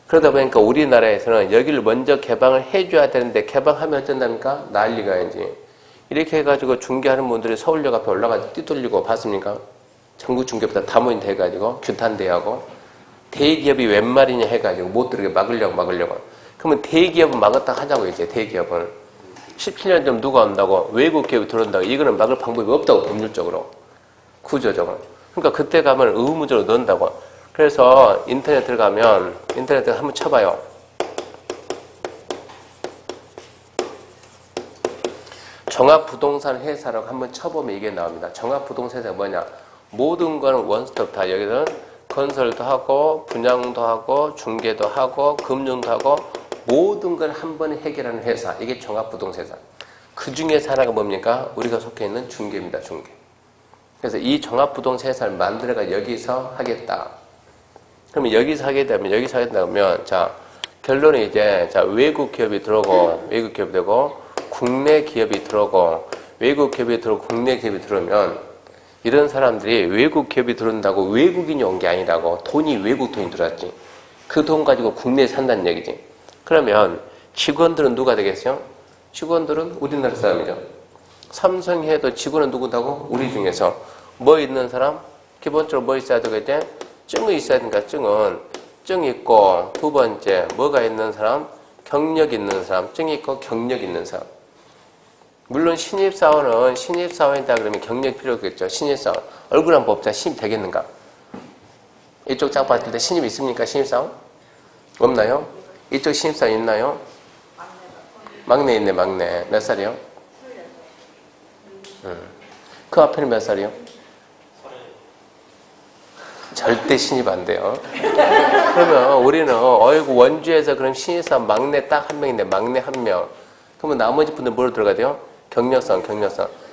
그러다 보니까 우리나라에서는 여기를 먼저 개방을 해줘야 되는데, 개방하면 어쩐답니까? 난리가 이제. 이렇게 해가지고 중개하는 분들이 서울역 앞에 올라가서 뛰돌리고 봤습니까? 전국 중개보다 다 모인 해가지고, 규탄대하고, 대기업이 웬 말이냐 해가지고 못 들어게 막으려고. 그러면 대기업은 막았다 하자고, 이제, 대기업은. 17년 전 누가 온다고, 외국 기업이 들어온다고, 이거는 막을 방법이 없다고, 법률적으로. 구조적으로. 그러니까 그때 가면 의무적으로 넣는다고. 그래서 인터넷 들어가면 한번 쳐봐요. 종합부동산 회사라고 한번 쳐보면 이게 나옵니다. 종합부동산 회사가 뭐냐? 모든 거는 원스톱 다. 여기는 건설도 하고 분양도 하고 중개도 하고 금융도 하고 모든 걸 한 번에 해결하는 회사. 이게 종합부동산 회사. 그 중에서 하나가 뭡니까? 우리가 속해 있는 중개입니다. 중개. 그래서 이 종합부동산 회사를 만들어가 여기서 하겠다. 그러면 여기서 하게 되면, 자, 결론이 이제, 자, 외국 기업이 들어오고, 외국 기업이 되고, 국내 기업이 들어오고, 외국 기업이 들어오고, 국내 기업이 들어오면, 이런 사람들이 외국 기업이 들어온다고 외국인이 온 게 아니라고, 돈이 외국 돈이 들어왔지. 그 돈 가지고 국내에 산다는 얘기지. 그러면, 직원들은 누가 되겠어요? 직원들은 우리나라 사람이죠. 삼성해도 직원은 누구다고? 우리 중에서. 뭐 있는 사람? 기본적으로 뭐 있어야 되겠지? 증이 있어야 되니까 증 있고, 두 번째 뭐가 있는 사람? 경력 있는 사람. 증 있고 경력 있는 사람. 물론 신입사원이다 그러면 경력 필요 없겠죠. 신입사원. 얼굴 한번 봅자. 신입 되겠는가? 이쪽 짝 봤을 때 신입 있습니까? 신입사원? 없나요? 이쪽 신입사원 있나요? 막내 있네, 막내. 몇 살이요? 그 앞에는 몇 살이요? 절대 신입 안 돼요. 그러면 우리는 어이구 원주에서 그럼 신입사원 막내 딱 한 명인데 막내 한 명. 그러면 나머지 분들 뭐로 들어가야 돼요? 경력상.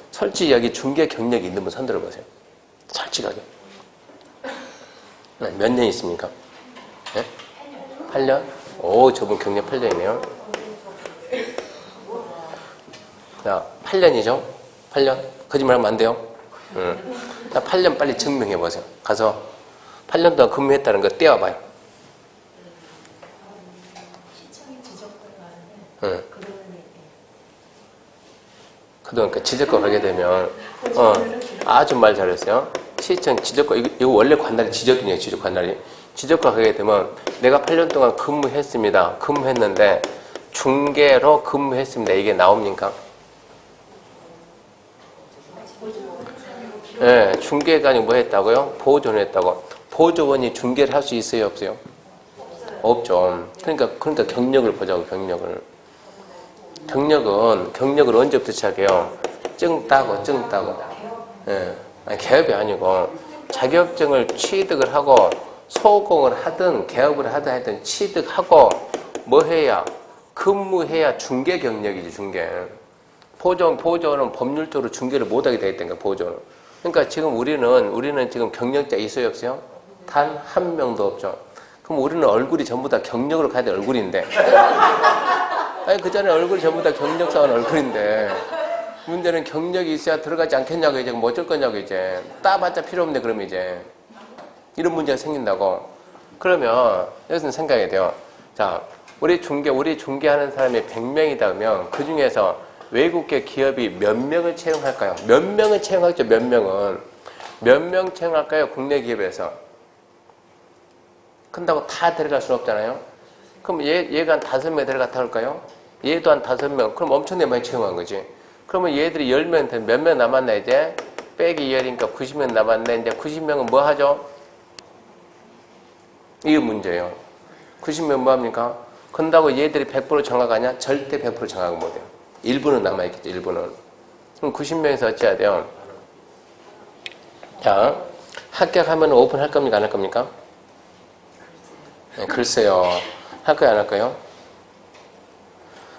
솔직히 여기 중개 경력이 있는 분 손 들어보세요. 솔직하게. 몇 년 있습니까? 네? 8년? 오, 저분 경력 8년이네요. 자, 8년이죠? 8년? 거짓말하면 안 돼요? 자, 8년 빨리 증명해보세요. 가서 8년 동안 근무했다는 거 떼어봐요. 시청이 지적거리가 응. 그동안 그동안 그 지적과 가게 되면, 아주 말 잘했어요. 시청 지적과, 이거 원래 관날이 지적이네요, 관날이. 지적과 가게 되면, 내가 8년 동안 근무했습니다. 근무했는데, 중개로 근무했습니다. 이게 나옵니까? 네, 중개가 아니고 뭐 했다고요? 보조원 했다고. 보조원이 중개를 할 수 있어요, 없어요? 없죠. 그러니까 경력을 보자고, 경력을. 경력을 언제부터 시작해요? 증 따고. 예. 아니, 개업이 아니고, 자격증을 취득을 하고, 소공을 하든, 개업을 하든 취득하고, 뭐 해야? 근무해야 중개 경력이지, 중개. 보조원은 법률적으로 중개를 못하게 되어 있다니까, 보조원은. 그러니까 지금 우리는 지금 경력자 있어요, 없어요? 단 한 명도 없죠. 그럼 우리는 얼굴이 전부 다 경력으로 가야 될 얼굴인데. 아니, 그 전에 얼굴이 전부 다 경력사원 얼굴인데. 문제는 경력이 있어야 들어가지 않겠냐고, 이제 뭐 어쩔 거냐고, 이제. 따봤자 필요 없네, 그럼 이제. 이런 문제가 생긴다고. 그러면, 여기서는 생각이 돼요. 자, 우리 중개하는 사람이 100명이다 그러면 그 중에서 외국계 기업이 몇 명을 채용할까요? 몇 명을 채용하겠죠, 몇 명은. 몇 명 채용할까요, 국내 기업에서? 큰다고 다 데려갈 수는 없잖아요. 그럼 얘가 한 5명 데려갔다 할까요? 얘도 한 5명. 그럼 엄청나게 많이 채용한 거지. 그러면 얘들이 10명 되면 몇 명 남았나 이제? 빼기 10이니까 90명 남았네. 이제 90명은 뭐 하죠? 이게 문제예요. 90명 뭐 합니까? 그런다고 얘들이 100% 정확하냐? 절대 100% 정확은 못해요. 일부는 남아있겠죠, 일부는. 그럼 90명에서 어찌해야 돼요? 자, 합격하면 오픈할 겁니까, 안 할 겁니까? 네, 글쎄요. 할 거야, 안 할 거요?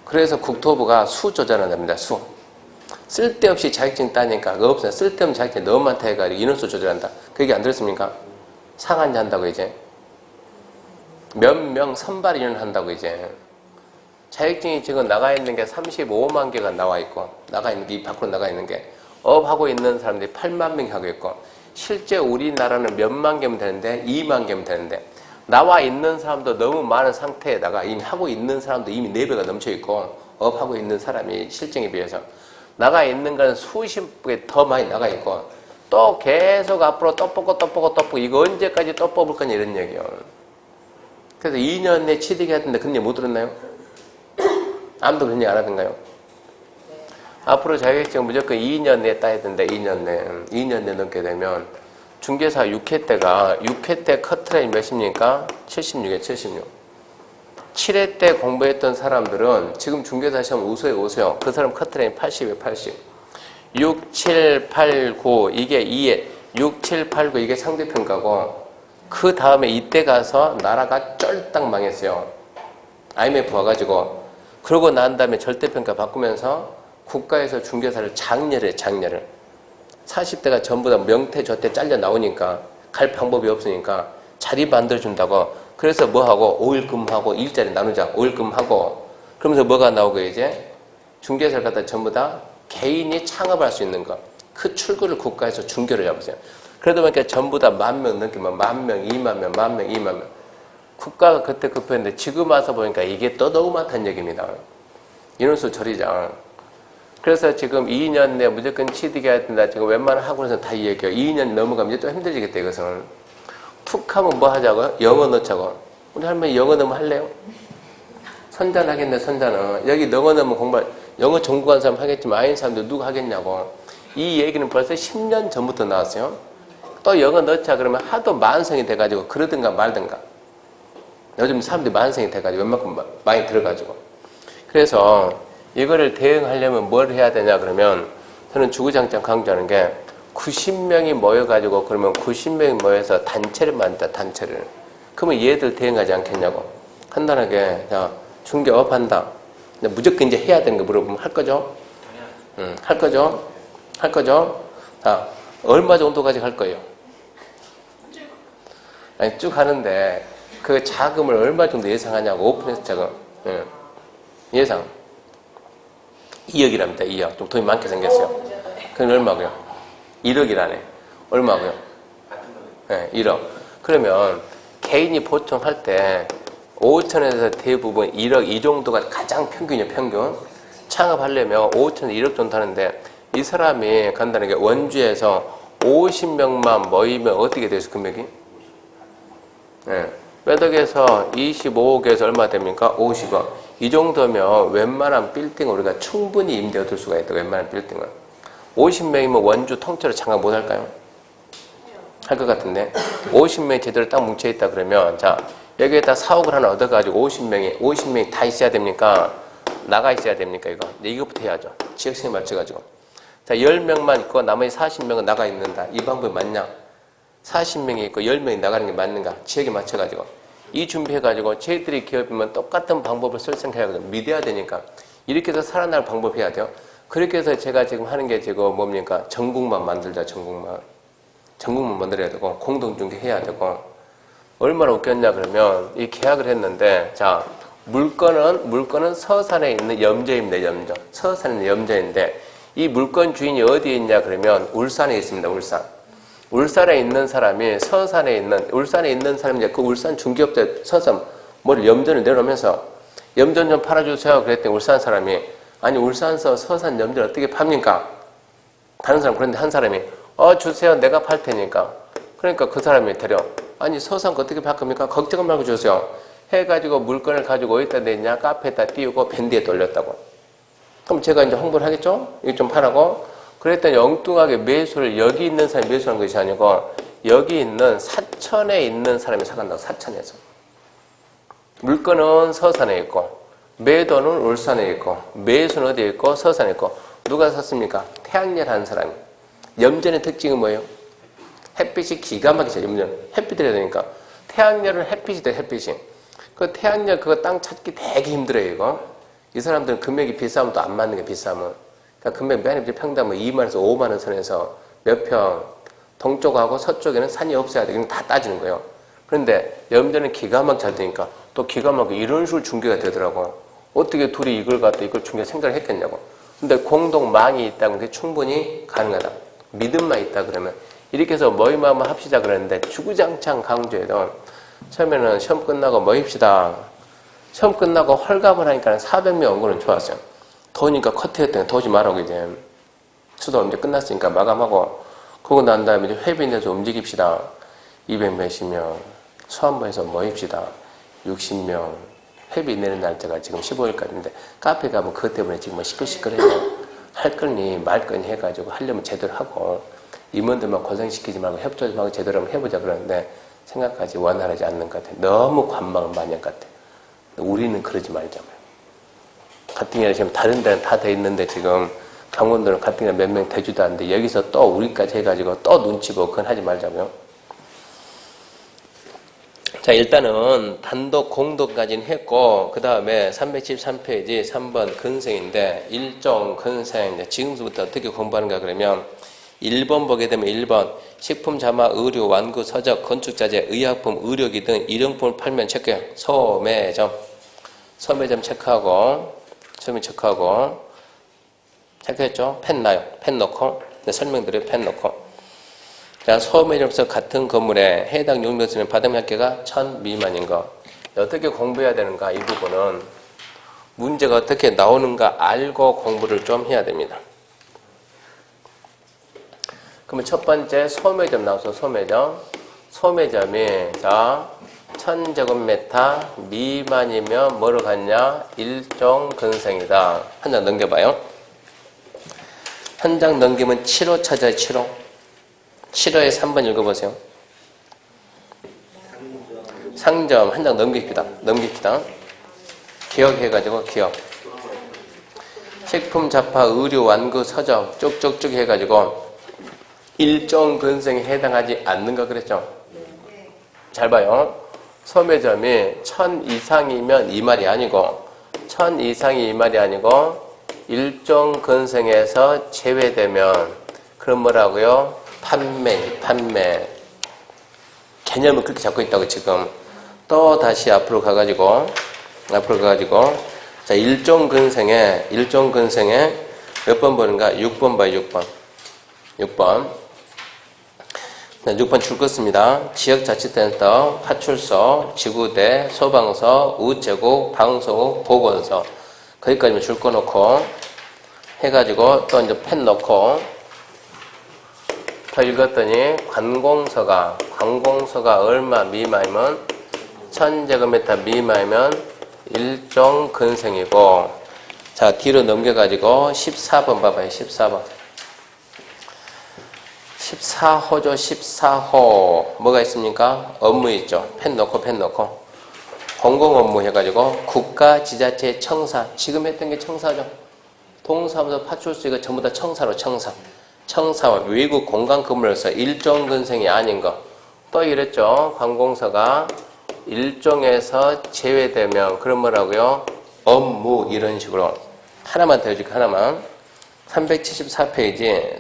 그래서 국토부가 수 조절한답니다, 수. 쓸데없이 자격증 따니까, 그거 없어요. 쓸데없는 자격증 너무 많다 해가지고 인원수 조절한다. 그 얘기 안 들었습니까? 상한제 한다고 이제. 몇 명 선발 인원 한다고 이제. 자격증이 지금 나가 있는 게 35만 개가 나와 있고, 이 밖으로 나가 있는 게. 업하고 있는 사람들이 8만 명이 하고 있고, 실제 우리나라는 몇만 개면 되는데, 2만 개면 되는데, 나와 있는 사람도 너무 많은 상태에다가 이미 하고 있는 사람도 이미 4배가 넘쳐 있고, 업하고 있는 사람이 실정에 비해서. 나가 있는 건 수십 배 더 많이 나가 있고, 또 계속 앞으로 또 뽑고, 이거 언제까지 또 뽑을 거냐, 이런 얘기요. 그래서 2년 내에 취득해야 되는데, 그런 얘기 못 들었나요? 아무도 그런 얘기 안 하던가요? 앞으로 자격증 무조건 2년 내에 따야 된다, 2년 내에 넘게 되면, 중개사 6회 때 커트라인 몇입니까? 76이에요, 76. 7회 때 공부했던 사람들은 지금 중개사 시험 우수해요. 그 사람 커트라인 80이에요, 80. 6, 7, 8, 9, 이게 2회. 6, 7, 8, 9, 이게 상대평가고, 그 다음에 이때 가서 나라가 쫄딱 망했어요. IMF 와가지고. 그러고 난 다음에 절대평가 바꾸면서 국가에서 중개사를 장려를. 40대가 전부 다 명태 저태 잘려 나오니까 갈 방법이 없으니까 자리 만들어준다고. 그래서 뭐하고 5일 근무하고 일자리 나누자. 5일 근무하고. 그러면서 뭐가 나오고 이제 중개사를 갖다 전부 다 개인이 창업할 수 있는 거. 그 출구를 국가에서 중개를 잡으세요. 그러다 보니까 전부 다 10,000명 넘기면 10,000명, 20,000명, 10,000명, 20,000명. 국가가 그때 급했는데 지금 와서 보니까 이게 또 너무 많다는 얘기입니다. 인원수 처리장. 그래서 지금 2년 내에 무조건 취득해야 된다. 지금 웬만한 학원에서 다 얘기해요. 2년 넘어가면 이제 또 힘들어지겠다, 이것은. 툭 하면 뭐 하자고요? 영어 넣자고. 우리 할머니 영어 넣으면 할래요? 선전 하겠네, 선전은. 여기 영어 넣으면 영어 전공한 사람 하겠지만 아닌 사람들 누가 하겠냐고. 이 얘기는 벌써 10년 전부터 나왔어요. 또 영어 넣자 그러면 하도 만성이 돼가지고 그러든가 말든가. 요즘 사람들이 만성이 돼가지고 웬만큼 많이 들어가지고. 그래서 이거를 대응하려면 뭘 해야 되냐 그러면 저는 주구장창 강조하는 게 90명이 모여가지고 그러면 90명이 모여서 단체를 만든다, 단체를. 그러면 얘들 대응하지 않겠냐고. 간단하게, 자, 중개업한다. 근데 무조건 이제 해야 되는 거 물어보면 할 거죠? 할 거죠? 할 거죠? 자, 얼마 정도까지 할 거예요? 아니, 쭉 하는데 그 자금을 얼마 정도 예상하냐고. 오픈해서 자금. 예상. 2억이랍니다. 2억. 좀 돈이 많게 생겼어요. 그건 얼마고요? 1억이라네. 얼마고요? 네, 1억. 그러면 개인이 보통 할 때 5천에서 대부분 1억 이 정도가 가장 평균이에요. 평균. 창업하려면 5천에서 1억 정도 하는데 이 사람이 간단하게 원주에서 50명만 모이면 어떻게 돼서 금액이? 네. 매덕에서 25억에서 얼마 됩니까? 50억. 이 정도면 웬만한 빌딩을 우리가 충분히 임대 얻을 수가 있다. 웬만한 빌딩은. 50명이면 원주 통째로 장악 못 할까요? 할 것 같은데. 50명이 제대로 딱 뭉쳐있다 그러면, 자, 여기에다 사옥을 하나 얻어가지고 50명이 다 있어야 됩니까? 나가 있어야 됩니까? 이거부터 해야죠. 지역성에 맞춰가지고. 자, 10명만 있고 나머지 40명은 나가 있는다. 이 방법이 맞냐? 40명이 있고 10명이 나가는 게 맞는가? 지역에 맞춰가지고. 이 준비해가지고 저희들이 기업이면 똑같은 방법을 쓸 생각하거든요. 믿어야 되니까. 이렇게 해서 살아날 방법 해야 돼요. 그렇게 해서 제가 지금 하는 게 지금 뭡니까? 전국만 만들자, 전국만. 전국만 만들어야 되고, 공동중개 해야 되고. 얼마나 웃겼냐, 그러면, 이 계약을 했는데, 자, 물건은 서산에 있는 염저입니다, 염저. 서산에 있는 염저인데, 이 물건 주인이 어디에 있냐, 그러면, 울산에 있습니다, 울산. 울산에 있는 사람이 울산에 있는 사람이 이제 그 울산 중개업자 서서 뭘 염전을 내놓으면서 염전 좀 팔아주세요. 그랬더니 울산 사람이 아니 울산서 서산 염전 어떻게 팝니까? 다른 사람 그런데 한 사람이 주세요. 내가 팔 테니까. 그러니까 그 사람이 데려 아니 서산 거 어떻게 팔 겁니까? 걱정 말고 주세요. 해가지고 물건을 가지고 어디다 냈냐? 카페에다 띄우고 밴드에 돌렸다고. 그럼 제가 이제 홍보를 하겠죠? 이거 좀 파라고. 그랬더니 엉뚱하게 매수를 여기 있는 사람이 매수한 것이 아니고 여기 있는 사천에 있는 사람이 사간다고. 사천에서. 물건은 서산에 있고 매도는 울산에 있고 매수는 어디에 있고 서산에 있고 누가 샀습니까? 태양열 한 사람이. 염전의 특징은 뭐예요? 햇빛이 기가 막히죠. 염전. 햇빛이 돼야 되니까. 태양열은 햇빛이 돼. 햇빛이. 그 태양열 그거 땅 찾기 되게 힘들어요. 이거. 이 사람들은 금액이 비싸면 또 안 맞는 게 비싸면. 금액 맨 앞에 평당 2만원에서 5만원 선에서 몇 평, 동쪽하고 서쪽에는 산이 없어야 돼. 이건 다 따지는 거예요. 그런데 염전은 기가 막히게 잘 되니까 또 기가 막히게 이런 식으로 중개가 되더라고. 어떻게 둘이 이걸 갖다 이걸 중개 생각을 했겠냐고. 근데 공동망이 있다면 그게 충분히 가능하다. 믿음만 있다 그러면. 이렇게 해서 모임하면 합시다 그랬는데 주구장창 강조해도 처음에는 시험 끝나고 모입시다. 시험 끝나고 헐갑을 하니까 400명 온 거는 좋았어요. 더우니까 커트했더니 더우지 말라고 이제 수도 이제 끝났으니까 마감하고 그러고 난 다음에 이제 회비 내서 움직입시다. 200 몇십 명 수안보에서 모입시다. 60명 회비 내는 날짜가 지금 15일까지인데 카페 가면 그것 때문에 지금 시끌시끌해요. 할 거니 말 거니 해가지고 하려면 제대로 하고 임원들만 고생시키지 말고 협조 좀 하고 제대로 한번 해보자 그러는데 생각하지 원활하지 않는 것 같아요. 너무 관망은 많이 한 것 같아요. 우리는 그러지 말자고요. 가뜩이나 지금 다른 데는 다 돼 있는데 지금 강원도는 가뜩이나 몇 명 되지도 않는데 여기서 또 우리까지 해가지고 또 눈치 보고 그건 하지 말자고요. 자, 일단은 단독 공동까지는 했고 그 다음에 313페이지 3번 근생인데 일종 근생 지금부터 어떻게 공부하는가 그러면 1번 보게 되면 1번 식품, 자마, 의류, 완구, 서적, 건축자재, 의약품, 의료기 등 일용품을 팔면 체크해요. 소매점 체크하고 처음에 체크하고 체크했죠? 펜 놔요. 펜 넣고 설명드려요. 펜 넣고 자, 소매점에서 같은 건물에 해당 용도수는 바닥면계가 1000 미만인 거 어떻게 공부해야 되는가 이 부분은 문제가 어떻게 나오는가 알고 공부를 좀 해야 됩니다. 그러면 첫 번째 소매점 나와서 소매점이 자 1000제곱미터 미만이면 뭐로 갔냐? 일종 근생이다. 한 장 넘겨봐요. 한 장 넘기면 7호 찾아요. 7호에 3번 읽어보세요. 상점 한 장 넘깁시다. 기억해가지고 기억. 식품, 잡화, 의류, 완구, 서적 쭉쭉쭉 해가지고 일정 근생에 해당하지 않는가 그랬죠? 잘 봐요. 소매점이 1000 이상이면 이 말이 아니고 1000 이상이 이 말이 아니고 일정 근생에서 제외되면 그럼 뭐라고요? 판매. 개념을 그렇게 잡고 있다고 지금. 또 다시 앞으로 가가지고 자, 일정 근생에 몇 번 보는가? 6번 봐요, 6번. 6번 줄 것입니다. 지역자치센터, 파출소, 지구대, 소방서, 우체국, 방송국, 보건소. 거기까지만 줄 거 놓고 해가지고 또 이제 펜 놓고 더 읽었더니 관공서가 얼마 미만이면 1000제곱미터 미만이면 일정 근생이고 자 뒤로 넘겨가지고 14번 봐봐요. 14호죠. 14호 뭐가 있습니까? 업무 있죠. 펜 놓고 공공업무 해가지고 국가지자체 청사 지금 했던 게 청사죠. 동사무소 파출소 이거 전부 다 청사로 청사와 외국 공간 근무로서 일정 근생이 아닌 거 또 이랬죠. 관공서가 일종에서 제외되면 그럼 뭐라고요? 업무 이런 식으로 하나만 더 해줄게요. 하나만 374페이지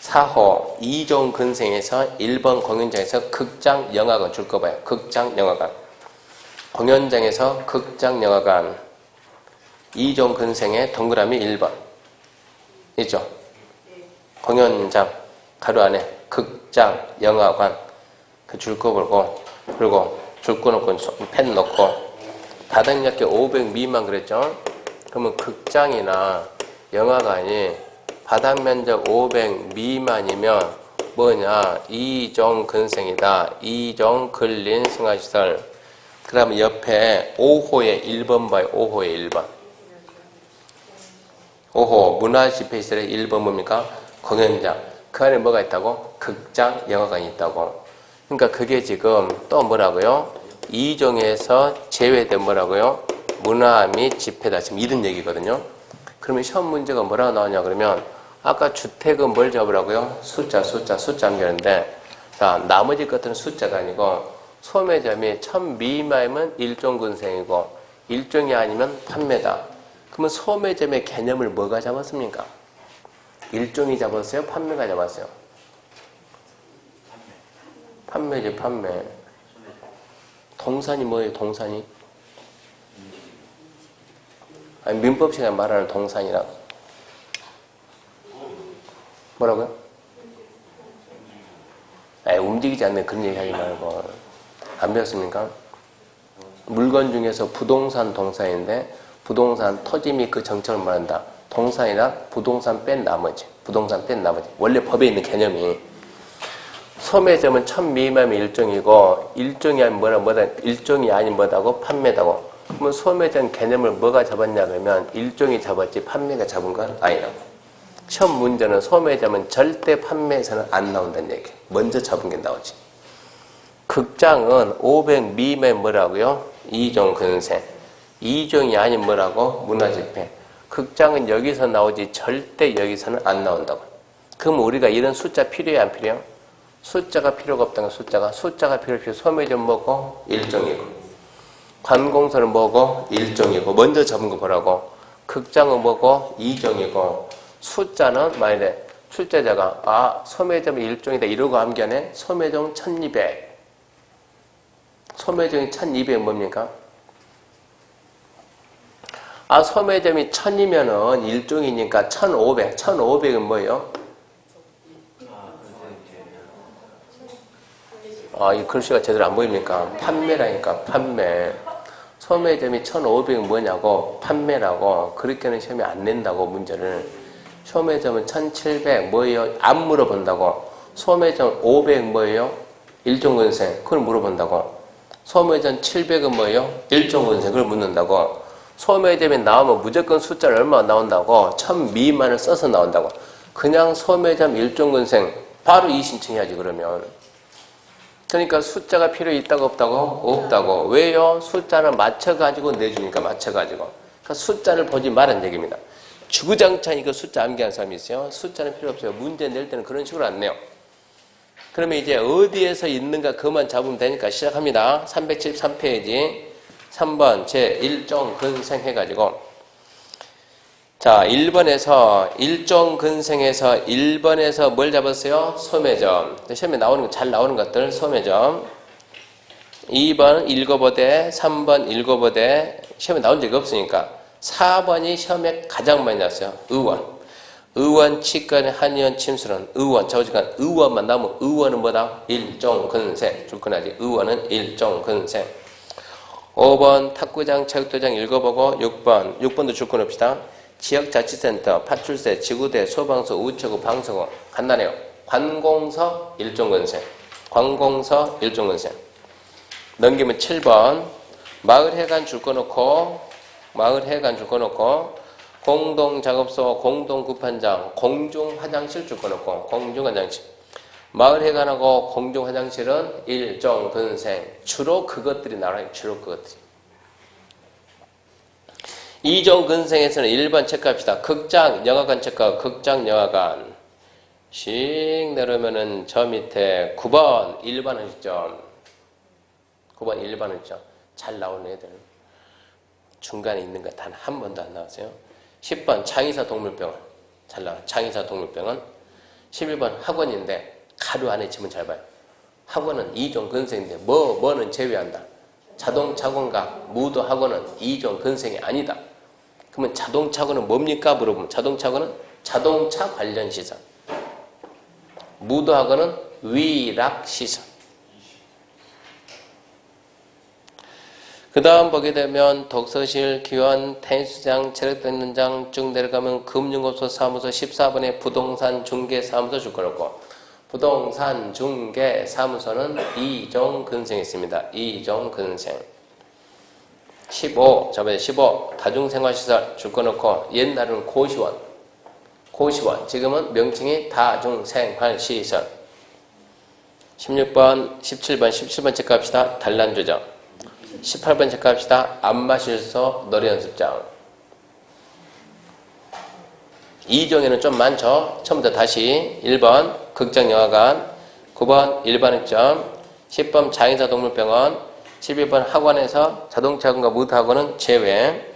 4호 2종 근생에서 1번 공연장에서 극장 영화관 줄 거 봐요. 극장 영화관 공연장에서 극장 영화관 2종 근생의 동그라미 1번 있죠? 공연장 가로 안에 극장 영화관 그 줄 거 보고 그리고 줄 거 놓고 펜 놓고 바닥약계 500 미만 그랬죠? 그러면 극장이나 영화관이 바닥 면적 500 미만이면 뭐냐? 2종 근생이다. 2종 근린 승하시설. 그 다음에 옆에 5호의 1번 봐요. 5호의 1번. 5호 문화집회시설의 1번 뭡니까? 공연장. 그 안에 뭐가 있다고? 극장, 영화관이 있다고. 그러니까 그게 지금 또 뭐라고요? 2종에서 제외된 뭐라고요? 문화 및 집회다. 지금 이런 얘기거든요. 그러면 시험 문제가 뭐라고 나오냐 그러면 아까 주택은 뭘 잡으라고요? 숫자 암기하는데 자 나머지 것들은 숫자가 아니고 소매점이 1000 미만이면 일종 근생이고 일종이 아니면 판매다. 그러면 소매점의 개념을 뭐가 잡았습니까? 일종이 잡았어요? 판매가 잡았어요? 판매지 판매. 동산이 뭐예요? 동산이? 아니 민법 시간에 말하는 동산이라 뭐라고요? 아니 움직이지 않는 그런 얘기 하지 말고 안 배웠습니까? 물건 중에서 부동산 동산인데 부동산 토지 및 그 정책을 말한다. 동산이나 부동산 뺀 나머지 원래 법에 있는 개념이 소매점은 1000 미만이면 일종이고 일종이 아닌 일종이 아닌 뭐다고 판매다고. 그러면 소매점 개념을 뭐가 잡았냐 그러면 일종이 잡았지 판매가 잡은 건 아니라고. 시험 문제는 소매점은 절대 판매에서는 안 나온다는 얘기. 먼저 잡은 게 나오지. 극장은 500 미만 뭐라고요? 2종 근생. 2종이 아닌 뭐라고? 문화집회. 극장은 여기서 나오지 절대 여기서는 안 나온다고. 그럼 우리가 이런 숫자 필요해 안 필요해요? 숫자가 필요가 없다는 거. 숫자가 필요 없이 소매점 뭐고? 일종이고 관공서는 뭐고? 일종이고 먼저 잡은 거 보라고. 극장은 뭐고? 2종이고 숫자는 만약에 출제자가 소매점이 일종이다 이러고 암기하네. 소매점 1200 소매점이 1200 뭡니까? 소매점이 1000이면은 일종이니까 1500. 1500은 뭐예요? 이 글씨가 제대로 안 보입니까? 판매라니까, 판매. 소매점이 1500은 뭐냐고, 판매라고. 그렇게는 시험에 안 낸다고, 문제를. 소매점은 1700, 뭐예요? 안 물어본다고. 소매점 500 뭐예요? 일종근생. 그걸 물어본다고. 소매점 700은 뭐예요? 일종근생. 그걸 묻는다고. 소매점이 나오면 무조건 숫자를 얼마 나온다고? 1000 미만을 써서 나온다고. 그냥 소매점 일종근생 바로 이 신청해야지 그러면. 그러니까 숫자가 필요 있다고 없다고? 없다고. 왜요? 숫자는 맞춰가지고 내주니까 맞춰가지고. 그러니까 숫자를 보지 말은 얘기입니다. 주구장창 이거 숫자 암기한 사람이 있어요. 숫자는 필요 없어요. 문제 낼 때는 그런 식으로 안 내요. 그러면 이제 어디에서 있는가 그만 잡으면 되니까 시작합니다. 373페이지 3번 제1종 근생 해가지고 자 1번에서 1종 근생에서 1번에서 뭘 잡았어요? 소매점. 시험에 나오는 거 잘 나오는 것들 소매점. 2번 읽어보되 3번 읽어보되 시험에 나온 적이 없으니까 4번이 시험에 가장 많이 나왔어요. 의원, 치권, 한의원, 침술원, 의원. 자오지간 의원만 나오면 의원은 뭐다? 일종근생. 줄거나지. 의원은 일종근생. 5번 탁구장, 체육도장 읽어보고 6번도 줄거놓읍시다. 지역자치센터, 파출소, 지구대, 소방서, 우체국, 방송국. 간단해요. 관공서 일종근생. 관공서 일종근생. 넘기면 7번 마을회관 줄거놓고 공동작업소, 공동급판장, 공중화장실 줄거놓고 공중화장실. 마을회관하고 공중화장실은 일종근생. 주로 그것들이 나와요. 주로 그것들이. 2종 근생에서는 1번 체크합시다. 극장, 영화관 체크하고 극장, 영화관. 씩 내려오면은 저 밑에 9번 1번 하시죠. 9번 1번 했죠. 잘 나오는 애들. 중간에 있는 거 단 한 번도 안 나왔어요. 10번 장의사 동물병원. 잘 나와. 장의사 동물병원. 11번 학원인데 가루 안에 지문 잘 봐요. 학원은 2종 근생인데 뭐는 제외한다. 자동차학원과 무도학원은 2종 근생이 아니다. 그러면 자동차학원은 뭡니까? 물어보면 자동차학원은 자동차 관련 시설. 무도학원은 위락시설. 그 다음 보게 되면 독서실, 기원, 테니스장, 체력단련장 쭉 내려가면 금융업소 사무소 14번에 부동산 중개사무소 줄 거라고. 부동산 중개사무소는 2종 근생이 있습니다. 2종 근생. 15 다중생활시설 줄 거놓고 옛날에는 고시원 지금은 명칭이 다중생활시설. 16번 17번 체크합시다. 단란주점. 18번 체크합시다. 안마실소, 노래연습장. 2종에는 좀 많죠. 처음부터 다시 1번 극장영화관, 9번 일반학점, 10번 장의사 동물병원, 11번 학원에서 자동차학원과 무도학원은 제외.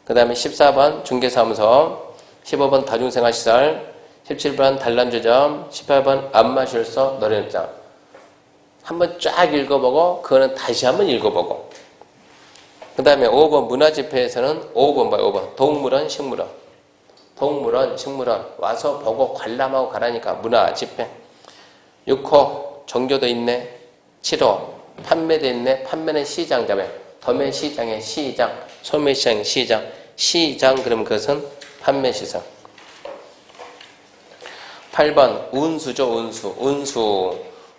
그 다음에 14번 중개사무소, 15번 다중생활시설, 17번 단란주점, 18번 안마실소, 노래연습장. 한번 쫙 읽어보고 그거는 다시 한번 읽어보고. 그 다음에 5번 문화집회에서는 5번 봐요. 5번 동물원, 식물원 와서 보고 관람하고 가라니까 문화집회. 6호 정교도 있네. 7호 판매도 있네. 판매는 시장 잡아요. 도매시장의 시장, 소매시장의 시장. 시장 그러면 그것은 판매시설. 8번 운수죠.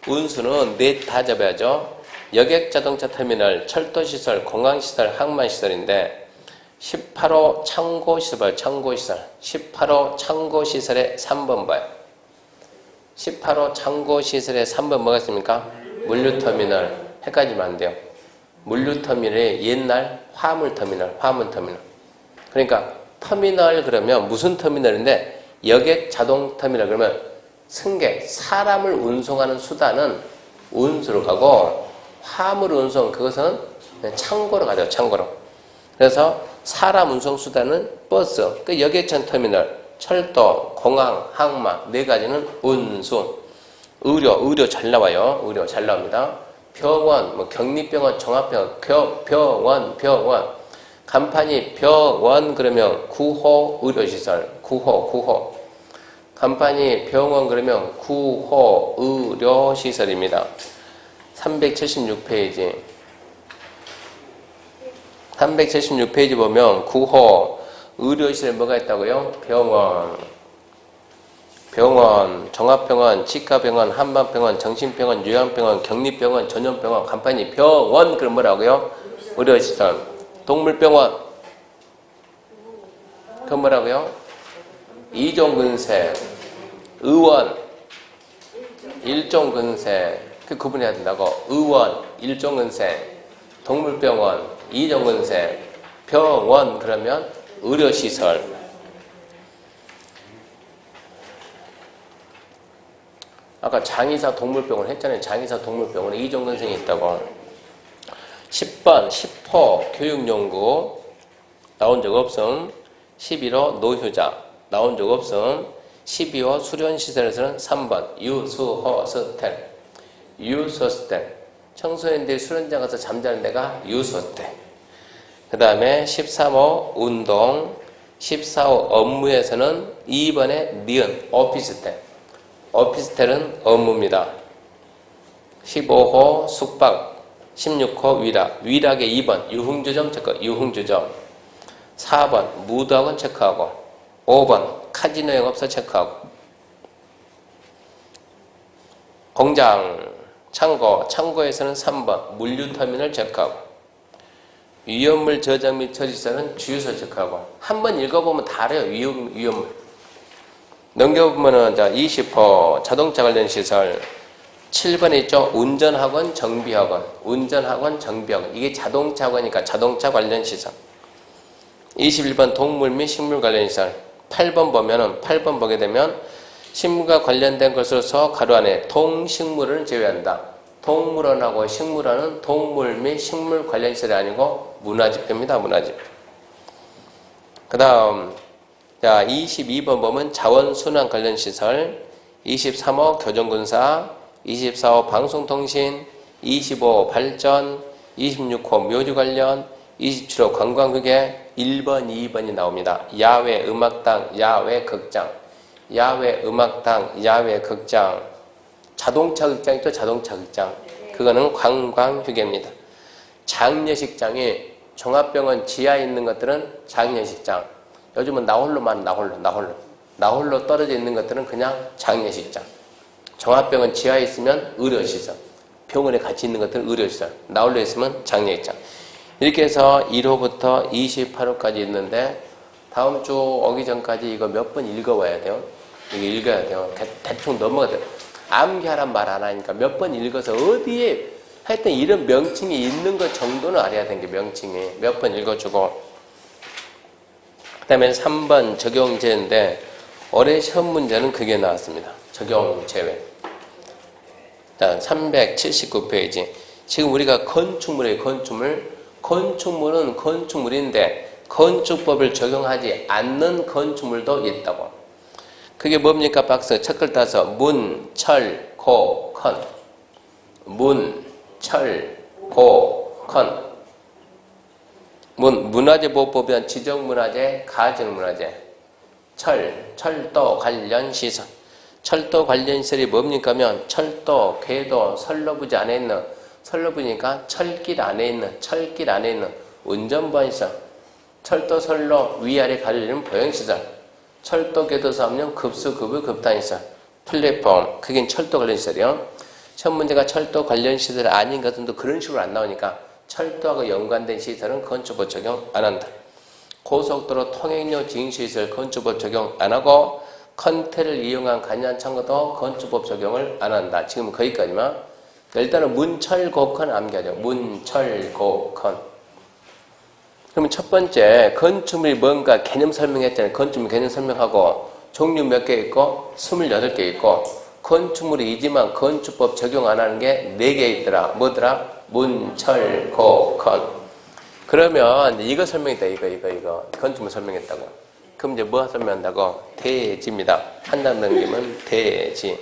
운수는 넷 다 잡아야죠. 여객자동차터미널, 철도시설, 공항시설, 항만시설인데 18호 창고시설. 18호 창고시설의 3번 봐요. 18호 창고시설의 3번 뭐가 있습니까? 물류터미널. 헷갈리면 안 돼요. 물류터미널의 옛날 화물터미널. 그러니까 터미널 그러면 무슨 터미널인데 여객자동터미널 그러면 승객, 사람을 운송하는 수단은 운수로 가고 화물 운송 그것은 창고로 가죠. 창고로. 그래서 사람 운송 수단은 버스, 그 여객선 터미널, 철도, 공항, 항만 네 가지는 운수. 의료 잘 나와요. 의료 잘 나옵니다. 병원, 뭐 격리병원, 종합병원, 병원. 간판이 병원 그러면 구호 의료시설, 구호. 간판이 병원 그러면 구호 의료시설입니다. 376페이지. 376페이지 보면 구호 의료시설 뭐가 있다고요? 병원, 종합병원, 치과병원, 한방병원, 정신병원, 요양병원, 격리병원, 전염병원, 간판이 병원 그럼 뭐라고요? 의료시설. 동물병원 그럼 뭐라고요? 이종근생. 의원 일종근생. 그 구분해야 된다고. 의원 일종근생, 동물병원 이종근생, 병원 그러면 의료시설. 아까 장의사 동물병원 했잖아요. 장의사 동물병원에 이종근생이 있다고. 10번 10호 교육연구 나온 적 없음. 11호 노휴자 나온 적 없음. 12호 수련시설에서는 3번 유수호스텔. 유수호스텔. 청소년들이 수련장 가서 잠자는 데가 유수호스텔. 그 다음에 13호 운동. 14호 업무에서는 2번에 니은 오피스텔. 오피스텔은 업무입니다. 15호 숙박. 16호 위락. 위락의 2번 유흥주점 체크. 유흥주점. 4번 무도학원 체크하고 5번 카지노 영업소 체크하고 공장 창고. 창고에서는 3번 물류터미널 체크하고 위험물 저장 및 처리시설은 주유소 체크하고 한번 읽어보면 다 알아요. 위험물 넘겨보면은 자 20호 자동차 관련 시설 7번에 있죠. 운전학원 정비학원. 운전학원 정비학원. 이게 자동차 학원이니까 자동차 관련 시설. 21번 동물 및 식물 관련 시설. 8번 보면은 8번 보게 되면 식물과 관련된 것으로서 가로 안에 동식물을 제외한다. 동물원하고 식물원은 동물 및 식물 관련 시설이 아니고 문화집회입니다. 문화집회. 그 다음 자 22번 보면 자원순환 관련 시설. 23호 교정군사. 24호 방송통신. 25호 발전. 26호 묘지 관련. 27호 관광회계. 1번, 2번이 나옵니다. 야외 음악당, 야외 극장. 야외 음악당, 야외 극장. 자동차 극장 있죠? 자동차 극장. 그거는 관광휴게입니다. 장례식장이 종합병원 지하에 있는 것들은 장례식장. 요즘은 나홀로만 나홀로 떨어져 있는 것들은 그냥 장례식장. 종합병원 지하에 있으면 의료시설. 병원에 같이 있는 것들은 의료시설. 나홀로 있으면 장례식장. 이렇게 해서 1호부터 28호까지 있는데 다음 주 오기 전까지 이거 몇 번 읽어와야 돼요. 이거 읽어야 돼요. 대충 넘어가야 돼요. 암기하란 말 안 하니까 몇 번 읽어서 어디에 하여튼 이런 명칭이 있는 것 정도는 알아야 되는 게 명칭이. 몇 번 읽어주고 그 다음에 3번 적용제인데 올해 시험 문제는 그게 나왔습니다. 적용제외. 379페이지. 지금 우리가 건축물이에요. 건축물. 건축물은 건축물인데 건축법을 적용하지 않는 건축물도 있다고. 그게 뭡니까? 박스 첫 글 따서 문, 철, 고, 컨. 문, 철, 고, 컨. 문화재보호법이란 지정문화재, 가정문화재. 철도 관련 시설. 철도 관련 시설이 뭡니까? 하면 철도, 궤도, 선로부지 안에 있는, 선로부니까 철길 안에 있는 운전보안시설. 철도, 선로, 위아래 가려지는 보행시설. 철도, 궤도사 하면 급수, 급의, 급단시설. 플랫폼, 그게 철도 관련 시설이요. 시험 문제가 철도 관련 시설이 아닌 것은 또 그런 식으로 안 나오니까 철도하고 연관된 시설은 건축법 적용 안 한다. 고속도로 통행료 징수시설 건축법 적용 안 하고 컨테를 이용한 간이한 창고도 건축법 적용을 안 한다. 지금 거기까지만. 일단은 문철고컨 암기하죠. 문철고컨. 그러면 첫 번째 건축물이 뭔가 개념 설명했잖아요. 건축물 개념 설명하고 종류 몇 개 있고 28개 있고 건축물이지만 건축법 적용 안 하는 게 4개 있더라. 뭐더라? 문철고컨. 그러면 이거 설명했다. 이거 건축물 설명했다고. 그럼 이제 뭐 설명한다고? 대지입니다. 한 단 넘기면 대지.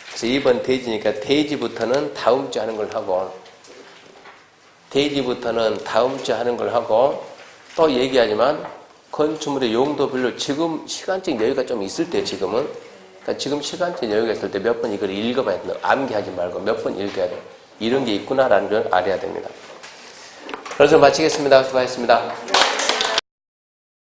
그래서 2번 대지니까 대지부터는 다음 주 하는 걸 하고 또 얘기하지만 건축물의 용도별로 지금 시간적 여유가 좀 있을 때 지금은 그러니까 지금 시간적 여유가 있을 때 몇 번 이걸 읽어봐야 돼요. 암기하지 말고 몇 번 읽어야 돼요. 이런 게 있구나라는 걸 알아야 됩니다. 그래서 마치겠습니다. 수고하셨습니다.